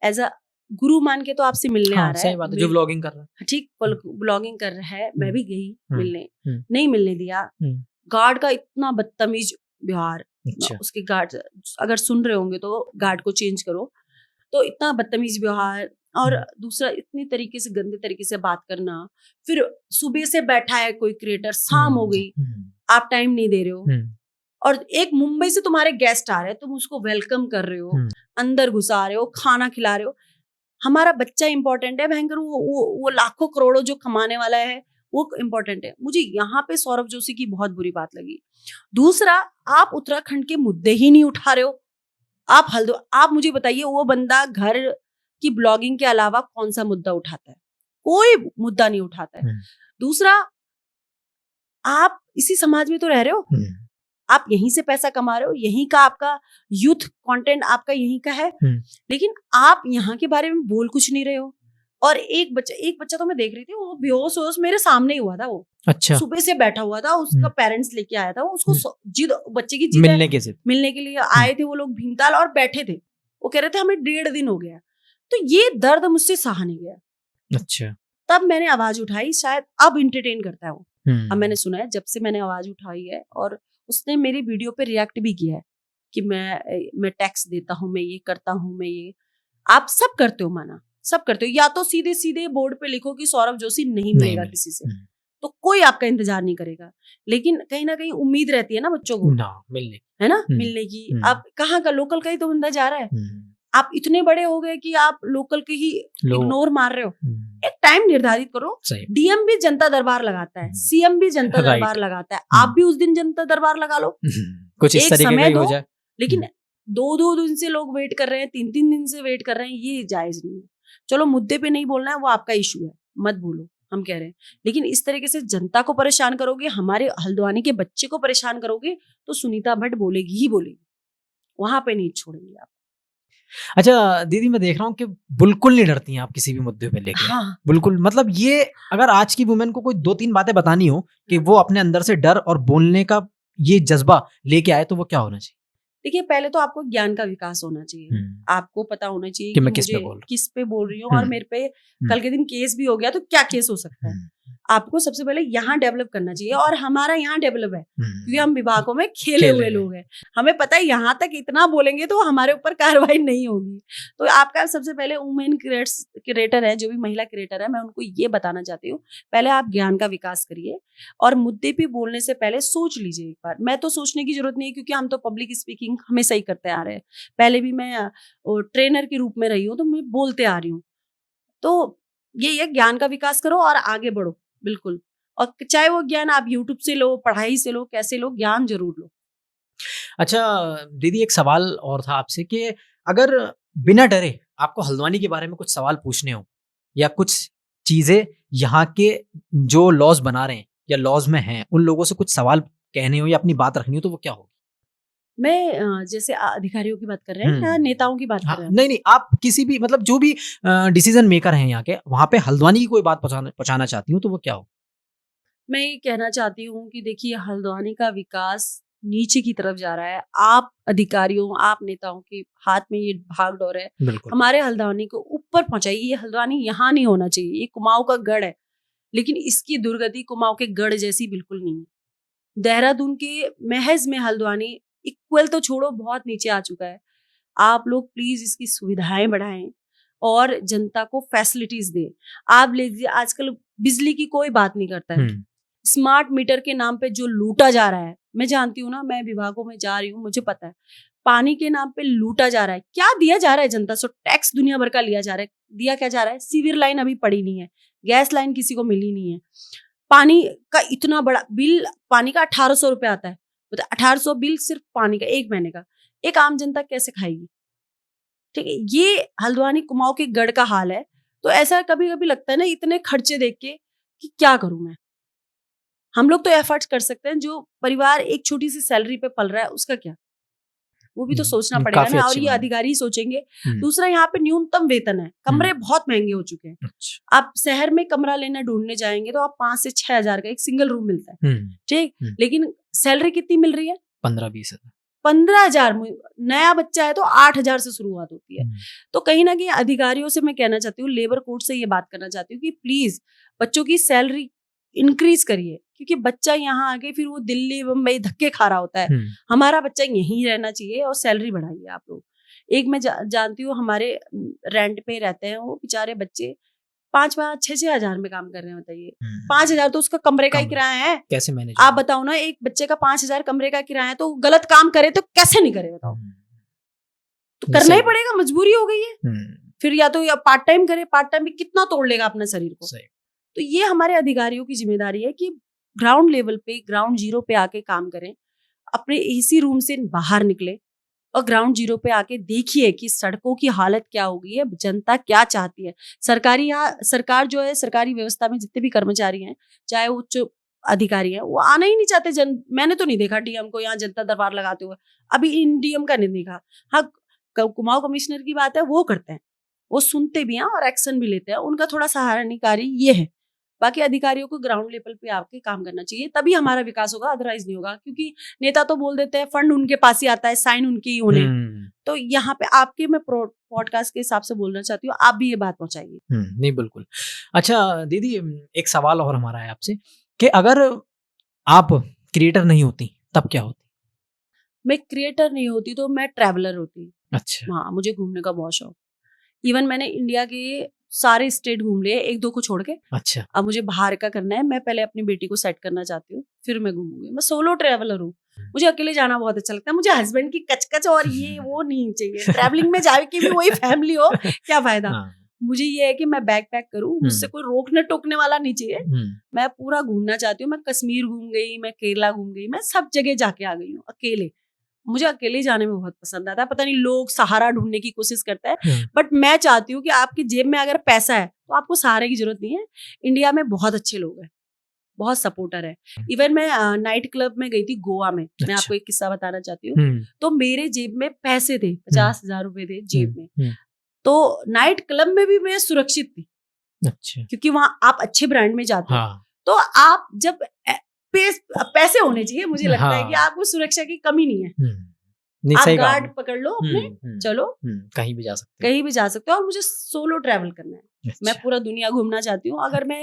एज़ अ गुरु मान के तो आपसे मिलने आ हाँ, रहा सही है, बात है, जो व्लॉगिंग कर रहा है। ठीक, हुँ, ब्लॉगिंग कर रहा है, मैं हुँ, भी गई हुँ, मिलने, हुँ, नहीं मिलने दिया। हुँ, गार्ड का इतना बदतमीज व्यवहार, अच्छा, उसके गार्ड, अगर सुन रहे होंगे तो गार्ड को चेंज करो। तो इतना बदतमीज व्यवहार, और हुँ, दूसरा इतनी तरीके से, गंदे तरीके से बात करना। फिर सुबह से बैठा है कोई क्रिएटर, शाम हो हुँ, गई, हुँ, आप टाइम नहीं दे रहे हो, हुँ, और एक मुंबई से तुम्हारे गेस्ट आ रहे हैं, तुम उसको वेलकम कर रहे हो, हुँ, अंदर घुसा रहे हो, खाना खिला रहे हो। हमारा बच्चा इंपॉर्टेंट है भयंकर, वो लाखों करोड़ों जो कमाने वाला है वो इंपॉर्टेंट है। मुझे यहाँ पे सौरभ जोशी की बहुत बुरी बात लगी। दूसरा, आप उत्तराखंड के मुद्दे ही नहीं उठा रहे हो। आप मुझे बताइए, वो बंदा घर की ब्लॉगिंग के अलावा कौन सा मुद्दा उठाता है? कोई मुद्दा नहीं उठाता है। हुँ, दूसरा, आप इसी समाज में तो रह रहे हो, हुँ, आप यहीं से पैसा कमा रहे हो, यहीं का आपका यूथ कंटेंट आपका यहीं का है, हुँ, लेकिन आप यहाँ के बारे में बोल कुछ नहीं रहे हो। और एक बच्चा तो मैं देख रही थी, वो बेहोश-वोश मेरे सामने ही हुआ था वो। अच्छा, सुबह से बैठा हुआ था, उसका हुँ, पेरेंट्स लेके आया था, वो उसको हुँ, बच्चे की जिद है, मिलने के ज़िद। मिलने के लिए हुँ, आए थे वो लोग भीमताल, और बैठे थे। वो कह रहे थे हमें 1.5 दिन हो गया। तो ये दर्द मुझसे सहा नहीं गया। अच्छा, तब मैंने आवाज़ उठाई, शायद अब एंटरटेन करता है वो। अब हुँ, मैंने सुना है, जब से मैंने आवाज़ उठाई है, और उसने मेरी वीडियो पे रिएक्ट भी किया है कि मैं टैक्स देता हूँ, मैं ये करता हूँ, मैं ये, आप सब करते हो माना, सब करते हो। या तो सीधे-सीधे बोर्ड पे लिखो कि सौरभ जोशी नहीं नहीं मिलेगा मिले। किसी से, हुँ, तो कोई आपका इंतज़ार नहीं करेगा। लेकिन कहीं न कहीं उम्मीद रहती है ना बच्चों को, ना मिलने की। है ना? हुँ, मिलने की। हुँ, अब कहाँ का, लोकल का ही तो बंदा जा रहा है। हुँ, आप इतने बड़े हो गए कि आप लोकल के ही लो इग्नोर मार रहे हो। हुँ, एक टाइम निर्धारित करो। सही। डीएम भी जनता दरबार लगाता है, हुँ, सीएम भी जनता राइट। दरबार लगाता है। हुँ, आप भी उस दिन जनता दरबार लगा लो। कुछ इस एक तरीके का समय ही हो दो, जाए। लेकिन हुँ, 2-2 दिन से लोग वेट कर रहे हैं, 3-3 दिन से वेट कर रहे हैं, ये जायज़ नहीं है। चलो, मुद्दे पे नहीं बोलना है, वो आपका इश्यू है, मत बोलो, हम कह रहे हैं। लेकिन इस तरीके से जनता को परेशान करोगे, हमारे हल्द्वानी के बच्चे को परेशान करोगे, तो सुनीता भट्ट बोलेगी ही बोलेगी। वहाँ पे नहीं छोड़ेंगे आप। अच्छा दीदी, मैं देख रहा हूँ कि बिल्कुल नहीं डरती हैं आप किसी भी मुद्दे पे लेके। हाँ, बिल्कुल, मतलब ये अगर आज की वुमेन को कोई 2-3 बातें बतानी हो कि वो अपने अंदर से डर और बोलने का ये जज़्बा लेके आए, तो वो क्या होना चाहिए? देखिए, पहले तो आपको ज्ञान का विकास होना चाहिए। हुँ, आपको पता होना चाहिए कि कि मैं किस पे मुझे बोल रहा किस पे बोल रही हूँ, हूँ। और हुँ, मेरे पे हुँ, कल के दिन केस भी हो गया तो क्या केस हो सकता है। हुँ, आपको सबसे पहले यहाँ डेवलप करना चाहिए, और हमारा यहाँ डेवलप है, क्योंकि हुँ, हम विभागों में खेले खेले हुए हैं। लोग हैं। हमें पता है यहाँ तक इतना बोलेंगे तो हमारे ऊपर कार्रवाई नहीं होगी। तो आपका सबसे पहले वुमेन क्रिएटर है, जो भी महिला क्रिएटर है, मैं उनको ये बताना चाहती हूँ, पहले आप ज्ञान का विकास करिए, और मुद्दे पे बोलने से पहले सोच लीजिए एक बार। मैं तो सोचने की जरूरत नहीं है, क्योंकि हम तो पब्लिक स्पीकिंग हमेशा ही करते आ रहे हैं। पहले भी मैं ट्रेनर के रूप में रही हूँ, तो मैं बोलते आ रही हूँ। तो ये ज्ञान का विकास करो और आगे बढ़ो, बिल्कुल। और चाहे वो ज्ञान आप यूट्यूब से लो, पढ़ाई से लो, कैसे लो, ज्ञान ज़रूर लो। अच्छा दीदी, एक सवाल और था आपसे कि अगर बिना डरे आपको हल्द्वानी के बारे में कुछ सवाल पूछने हो या कुछ चीज़ें यहाँ के जो लॉज़ बना रहे हैं या लॉज़ में हैं, उन लोगों से कुछ सवाल कहने हो या अपनी बात रखनी हो, तो वो क्या होगी? मैं जैसे अधिकारियों की बात कर रहे हैं या हुँ। नेताओं की बात कर हाँ, रहे हैं? नहीं, नहीं, आप किसी भी मतलब जो भी डिसीज़न मेकर हैं यहाँ के, वहाँ पे हल्द्वानी की कोई बात पहुँचाना चाहती हो, तो वो क्या हो? मैं ये कहना चाहती हूँ कि देखिए, हल्द्वानी का विकास नीचे की तरफ जा रहा है। आप अधिकारियों, आप नेताओं के हाथ में ये भाग-दौड़ है। बिल्कुल। हमारे हल्द्वानी को ऊपर पहुँचाइए। ये हल्द्वानी यहाँ नहीं होना चाहिए। ये कुमाऊँ का गढ़ है, लेकिन इसकी दुर्गति कुमाऊँ के गढ़ जैसी बिल्कुल नहीं है। देहरादून के महज़ में हल्द्वानी इक्वल तो छोड़ो, बहुत नीचे आ चुका है। आप लोग प्लीज़ इसकी सुविधाएँ बढ़ाएँ। और जनता को फैसिलिटीज दे। आप लीजिए, आजकल बिजली की कोई बात नहीं करता है। स्मार्ट मीटर के नाम पे जो लूटा जा रहा है, मैं जानती हूँ ना, मैं विभागों में जा रही हूँ, मुझे पता है। पानी के नाम पे लूटा जा रहा है। क्या दिया जा रहा है जनता से? टैक्स दुनिया भर का लिया जा रहा है। दिया क्या जा रहा है? सीवर लाइन अभी पड़ी नहीं है, गैस लाइन किसी को मिली नहीं है। पानी का इतना बड़ा बिल, पानी का 1800 रुपये आता है। 1800 बिल सिर्फ पानी का 1 महीने का। एक आम जनता कैसे खाएगी? ठीक है, ये हल्द्वानी कुमाऊं के गढ़ का हाल है। तो ऐसा कभी कभी लगता है ना, इतने खर्चे देख के कि क्या करूं मैं। हम लोग तो एफर्ट्स कर सकते हैं, जो परिवार एक छोटी सी सैलरी पे पल रहा है उसका क्या, वो भी तो सोचना पड़ेगा ना। और ये अधिकारी सोचेंगे। दूसरा, यहाँ पे न्यूनतम वेतन है, कमरे बहुत महंगे हो चुके हैं। आप शहर में कमरा लेना ढूंढने जाएंगे तो आप 5 से 6 हजार का एक सिंगल रूम मिलता है, ठीक। लेकिन सैलरी कितनी मिल रही है? 15-20 हजार। 15,000। नया बच्चा है तो 8,000 से शुरुआत होती है। तो कहीं ना कहीं अधिकारियों से मैं कहना चाहती हूँ, लेबर कोर्ट से ये बात करना चाहती हूँ कि प्लीज बच्चों की सैलरी इंक्रीज करिए, क्योंकि बच्चा यहाँ आके फिर वो दिल्ली बम्बई धक्के खा रहा होता है। हमारा बच्चा यहीं रहना चाहिए और सैलरी बढ़ाइए आप लोग। एक मैं जानती हूँ, हमारे रेंट पे रहते हैं वो बेचारे बच्चे, 5-5, 6-6 हजार में काम कर रहे हैं। बताइए, 5,000 तो उसका कमरे का ही किराया है। कैसे मैनेज? आप बताओ ना, एक बच्चे का 5,000 कमरे का किराया है, तो गलत काम करे तो कैसे नहीं करे बताओ? तो करना ही पड़ेगा, मजबूरी हो गई है। फिर या तो पार्ट टाइम करे, पार्ट टाइम भी कितना तोड़ लेगा अपने शरीर को। तो ये हमारे अधिकारियों की जिम्मेदारी है कि ग्राउंड लेवल पे, ग्राउंड जीरो पे आके काम करें, अपने एसी रूम से बाहर निकले और ग्राउंड जीरो पे आके देखिए कि सड़कों की हालत क्या हो गई है, जनता क्या चाहती है। सरकार जो है, सरकारी व्यवस्था में जितने भी कर्मचारी हैं, चाहे उच्च अधिकारी हैं, वो आना ही नहीं चाहते। मैंने तो नहीं देखा डीएम को यहाँ जनता दरबार लगाते हुए, अभी इन डीएम का नहीं देखा। हाँ, कुमाऊं कमिश्नर की बात है, वो करते हैं, वो सुनते भी हैं और एक्शन भी लेते हैं। उनका थोड़ा सहारणीय कार्य ये है। बाकी अधिकारियों को ग्राउंड लेवल पे आके काम करना चाहिए, तभी हमारा विकास होगा, अदरवाइज नहीं होगा। क्योंकि नेता तो बोल देते हैं, फंड उनके पास ही आता है, साइन उनके ही होने। तो यहाँ पे आपके, मैं पॉडकास्ट के हिसाब से बोलना चाहती हूँ, आप भी ये बात पहुंचाइए। नहीं, बिल्कुल। अच्छा दीदी, एक सवाल और हमारा है आपसे कि अगर आप क्रिएटर नहीं होती तब क्या होती? मैं क्रिएटर नहीं होती तो मैं ट्रैवलर होती। अच्छा। हाँ, मुझे घूमने का बहुत शौक। इवन मैंने इंडिया के सारे स्टेट घूम लिए, 1-2 को छोड़ के। अच्छा। अब मुझे बाहर का करना है, मैं पहले अपनी बेटी को सेट करना चाहती हूँ, फिर मैं घूमूंगी। मैं सोलो ट्रैवलर हूँ, मुझे अकेले जाना बहुत अच्छा लगता है। मुझे हस्बैंड की कचकच और ये वो नहीं चाहिए। ट्रैवलिंग में जाए कि भी वही फैमिली हो, क्या फायदा। मुझे ये है कि मैं बैग पैक करूँ, मुझसे कोई रोकने टोकने वाला नहीं चाहिए। मैं पूरा घूमना चाहती हूँ। मैं कश्मीर घूम गई, मैं केरला घूम गई, मैं सब जगह जाके आ गई हूँ अकेले। मुझे अकेले जाने में बहुत पसंद आता है। पता नहीं लोग सहारा ढूंढने की कोशिश करते हैं, बट मैं चाहती हूँ कि आपकी जेब में अगर पैसा है तो आपको सहारे की जरूरत नहीं है। इंडिया में बहुत अच्छे लोग हैं, बहुत सपोर्टर है। इवन मैं नाइट क्लब में गई थी गोवा में। मैं आपको एक किस्सा बताना चाहती हूँ। तो मेरे जेब में पैसे थे, 50,000 रुपए थे जेब में। तो नाइट क्लब में भी मैं सुरक्षित थी। अच्छा। क्योंकि वहां आप अच्छे ब्रांड में जाते हो। तो आप जब पैसे होने चाहिए, मुझे लगता है कि आपको सुरक्षा की कमी नहीं है। आप गार्ड पकड़ लो अपने, चलो कहीं भी जा सकते, कहीं भी जा सकते हो। और मुझे सोलो ट्रैवल करना है। मैं पूरा दुनिया घूमना चाहती हूँ। अगर मैं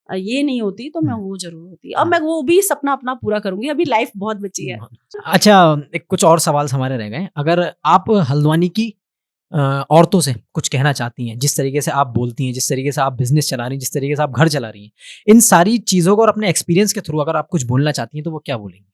ये नहीं होती तो मैं वो जरूर होती। अब मैं वो भी सपना अपना पूरा करूंगी, अभी लाइफ बहुत बची है। अच्छा, एक कुछ और सवाल हमारे रह गए। अगर आप हल्द्वानी की औरतों से कुछ कहना चाहती हैं, जिस तरीके से आप बोलती हैं, जिस तरीके से आप बिजनेस चला रही हैं, जिस तरीके से आप घर चला रही हैं, इन सारी चीजों को और अपने एक्सपीरियंस के थ्रू अगर आप कुछ बोलना चाहती हैं तो वो क्या बोलेंगी?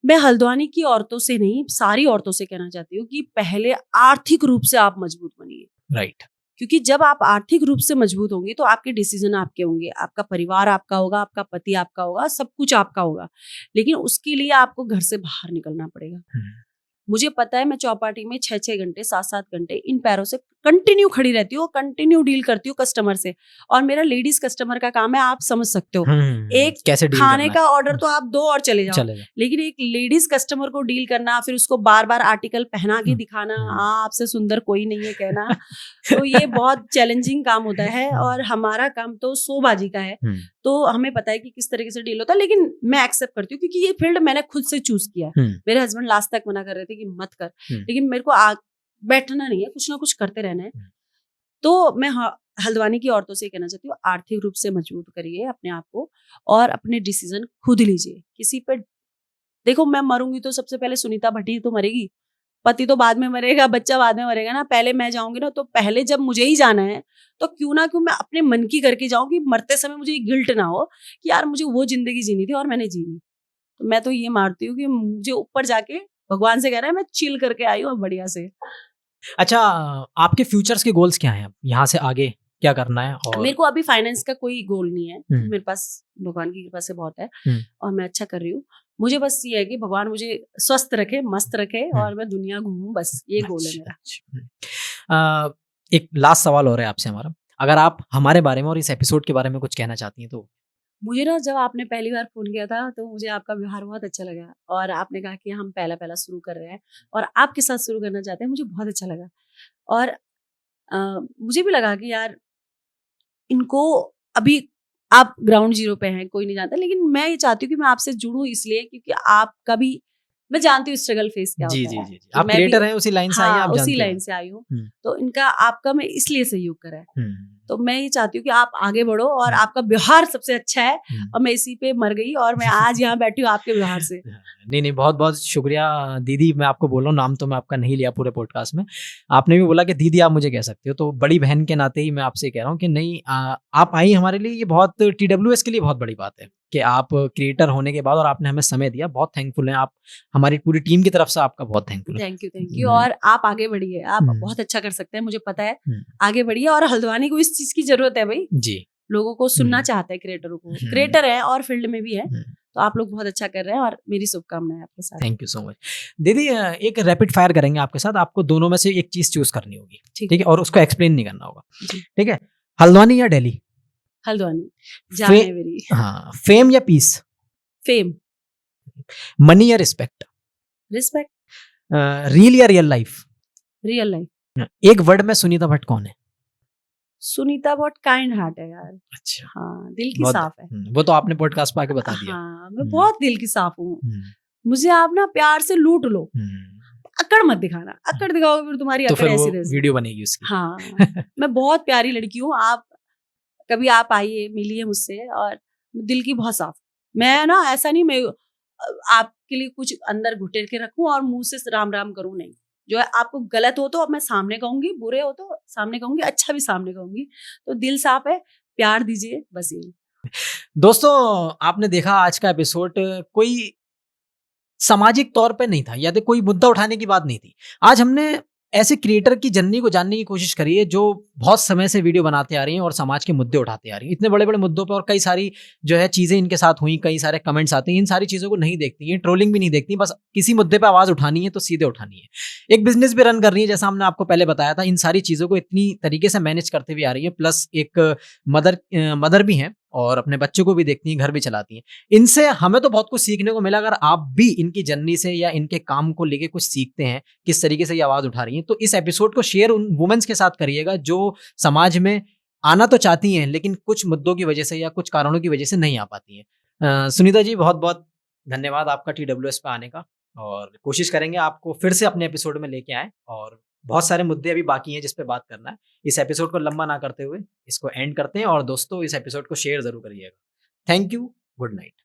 मैं हल्द्वानी की औरतों से नहीं, सारी औरतों से कहना चाहती हूँ कि पहले आर्थिक रूप से आप मजबूत बनिए। राइट। क्योंकि जब आप आर्थिक रूप से मजबूत होंगे तो आपके डिसीजन आपके होंगे, आपका परिवार आपका होगा, आपका पति आपका होगा, सब कुछ आपका होगा। लेकिन उसके लिए आपको घर से बाहर निकलना पड़ेगा। मुझे पता है, मैं चौपाटी में 6-6 घंटे, 7-7 घंटे इन पैरों से कंटिन्यू खड़ी रहती हूँ, कंटिन्यू डील करती हूँ कस्टमर से। और मेरा लेडीज कस्टमर का काम है, आप समझ सकते हो। एक कैसे डील खाने का ऑर्डर तो आप दो और चले जाओ, लेकिन एक लेडीज कस्टमर को डील करना, फिर उसको बार बार आर्टिकल पहना के दिखाना, हाँ आपसे सुंदर कोई नहीं है कहना, तो ये बहुत चैलेंजिंग काम होता है। और हमारा काम तो शोबाजी का है, तो हमें पता है कि किस तरीके से डील होता है। लेकिन मैं एक्सेप्ट करती हूँ, क्योंकि ये फील्ड मैंने खुद से चूज किया है। मेरे हस्बैंड लास्ट तक मना कर रहे थे कि मत कर, लेकिन मेरे को बैठना नहीं है, कुछ ना कुछ करते रहना है। तो मैं हल्द्वानी की औरतों से कहना चाहती हूँ, आर्थिक रूप से मजबूत करिए अपने आप को और अपने डिसीजन खुद लीजिए। किसी पे देखो, मैं मरूंगी तो सबसे पहले सुनीता भट्टी तो मरेगी, पति तो बाद में मरेगा, बच्चा बाद में मरेगा ना, पहले मैं जाऊंगी ना, तो पहले जब मुझे ही जाना है तो क्यों ना क्यों मैं अपने मन की करके जाऊं कि मरते समय मुझे गिल्ट ना हो कि यार मुझे वो जिंदगी जीनी थी और मैंने जी ली। तो मैं तो ये मानती हूँ कि मुझे ऊपर जाके भगवान से कह रहा है मैं चिल करके आई हूँ बढ़िया से। अच्छा, आपके फ्यूचर्स के गोल्स क्या हैं अब? यहाँ से आगे क्या करना है? और मेरे को अभी फाइनेंस का कोई गोल नहीं है, हम्म, मेरे पास भगवान की कृपा से बहुत है हम्म, और मैं अच्छा कर रही हूँ। मुझे बस ये है कि भगवान मुझे स्वस्थ रखे, मस्त रखे हम्म, और मैं दुनिया घूमूं, बस ये गोल है अच्छा, मेरा। अच्छा, एक लास्ट सवाल हो रहा है आपसे हमारा। अगर आप हमारे बारे में और इस एपिसोड के बारे में कुछ कहना चाहती हैं तो? मुझे ना जब आपने पहली बार फ़ोन किया था तो मुझे आपका व्यवहार बहुत अच्छा लगा और आपने कहा कि हम पहला-पहला शुरू कर रहे हैं और आपके साथ शुरू करना चाहते हैं, मुझे बहुत अच्छा लगा। और मुझे भी लगा कि यार इनको अभी आप ग्राउंड ज़ीरो पे हैं, कोई नहीं जानता, लेकिन मैं ये चाहती हूँ कि मैं आपसे जुड़ूँ इसलिए क्योंकि आपका भी मैं जानती हूँ स्ट्रगल फेस क्या जी, होता जी, है। जी, जी। तो आप मैं भी क्रिएटर हैं, उसी लाइन से आई हैं, हाँ, आप उसी जानती लाइन होंगी। से आई हूँ। हुँ, तो इनका आपका मैं इसलिए सहयोग करा है। हुँ, तो मैं ये चाहती हूँ कि आप आगे बढ़ो और हुँ, आपका व्यवहार सबसे अच्छा है हुँ। और मैं इसी पे मर गई और मैं आज यहाँ बैठी हूँ आपके व्यवहार से। नहीं, नहीं, बहुत-बहुत शुक्रिया दीदी, मैं आपको बोल रहा हूँ, नाम तो मैं आपका नहीं लिया पूरे पॉडकास्ट में। आपने भी बोला कि दीदी आप मुझे कह सकते हो, तो बड़ी बहन के नाते ही मैं आपसे कह रहा हूँ कि नहीं, आप आई हमारे लिए, ये बहुत टीडब्ल्यूएस के लिए बहुत बड़ी बात है कि आप क्रिएटर होने के बाद और आपने हमें समय दिया, बहुत थैंकफुल हैं आप। हमारी पूरी टीम की तरफ से आपका बहुत थैंकफुल है। थैंक यू हुँ, और आप आगे बढ़िए, आप हुँ, बहुत अच्छा कर सकते हैं, मुझे पता है। हुँ, आगे बढ़िए और हल्द्वानी को इस चीज़ की ज़रूरत है भई। जी। लोगों को हुँ, सुनना चाहते हैं क्रिएटरों को। हुँ, क्रिएटर हैं और फील्ड में भी हैं, हुँ। तो आप लोग बहुत अच्छा कर रहे हैं और मेरी शुभकामनाएँ आपके साथ। Thank you so much. दीदी, एक रैपिड फायर करेंगे आपके साथ, आपको दोनों में से एक चीज़ चूज़ करनी होगी, ठीक ठीक है। है? और उसको एक्सप्लेन नहीं करना होगा, जी, ठीक है? हल्द्वानी या दिल्ली? हल्द्वानी, फे जान है मेरी। हाँ, फेम या पीस? फेम, मनी या रिस्पेक्ट? रिस्पेक्ट, रील या रियल लाइफ? Real life. एक वर्ड में सुनीता भट्ट कौन है? सुनीता बहुत काइंड हार्ट है यार। अच्छा, हाँ, दिल की बहुत साफ है। वो तो आपने पॉडकास्ट पे आके बता दिया। हाँ, मैं हुँ, बहुत दिल की साफ हूँ। हुँ, मुझे आप ना प्यार से लूट लो, हुँ। अक्कड़ मत दिखाना। अक्कड़ दिखाओगे फिर तुम्हारी तो अकड़ फिर वो ऐसी तैसी। वीडियो बनेगी उसकी। हाँ, मैं बहुत प्यारी लड़की हूँ। आप कभी आप आइए, मिलिए मुझसे और दिल की बहुत साफ। मैं ना ऐसा नहीं मैं आपके लिए कुछ अंदर घुटेर के रखूँ और मुँह से राम-राम करूँ, नहीं। जो है आपको गलत हो तो अब मैं सामने कहूँगी, बुरे हो तो सामने कहूँगी, अच्छा भी सामने कहूँगी। तो दिल साफ है, प्यार दीजिए, बस यही। दोस्तों, आपने देखा आज का एपिसोड, कोई सामाजिक तौर पे नहीं था या तो कोई मुद्दा उठाने की बात नहीं थी। आज हमने ऐसे क्रिएटर की जर्नी को जानने की कोशिश करी है जो बहुत समय से वीडियो बनाते आ रही हैं और समाज के मुद्दे उठाते आ रही हैं। इतने बड़े-बड़े मुद्दों पे और कई सारी जो है चीज़ें इनके साथ हुई, कई सारे कमेंट्स आते हैं, इन सारी चीज़ों को नहीं देखती हैं, ट्रोलिंग भी नहीं देखती, बस किसी मुद्दे पे आवाज़ उठानी है तो सीधे उठानी है। एक बिज़नेस भी रन कर रही है, जैसा हमने आपको पहले बताया था, इन सारी चीज़ों को इतनी तरीके से मैनेज करते हुए आ रही है, प्लस एक मदर भी हैं और अपने बच्चों को भी देखती हैं, घर भी चलाती हैं। इनसे हमें तो बहुत कुछ सीखने को मिला। अगर आप भी इनकी जर्नी से या इनके काम को लेके कुछ सीखते हैं, किस तरीके से ये आवाज़ उठा रही हैं, तो इस एपिसोड को शेयर उन वुमेन्स के साथ करिएगा जो समाज में आना तो चाहती हैं, लेकिन कुछ मुद्दों की वजह से या कुछ कारणों की वजह से नहीं आ पाती हैं। सुनीता जी, बहुत-बहुत धन्यवाद आपका टीडब्ल्यूएस पे आने का, और कोशिश करेंगे आपको फिर से अपने एपिसोड में लेके आएँ, और बहुत सारे मुद्दे अभी बाकी हैं जिस पे बात करना है। इस एपिसोड को लंबा ना करते हुए इसको एंड करते हैं, और दोस्तों इस एपिसोड को शेयर ज़रूर करिएगा। Thank you, good night.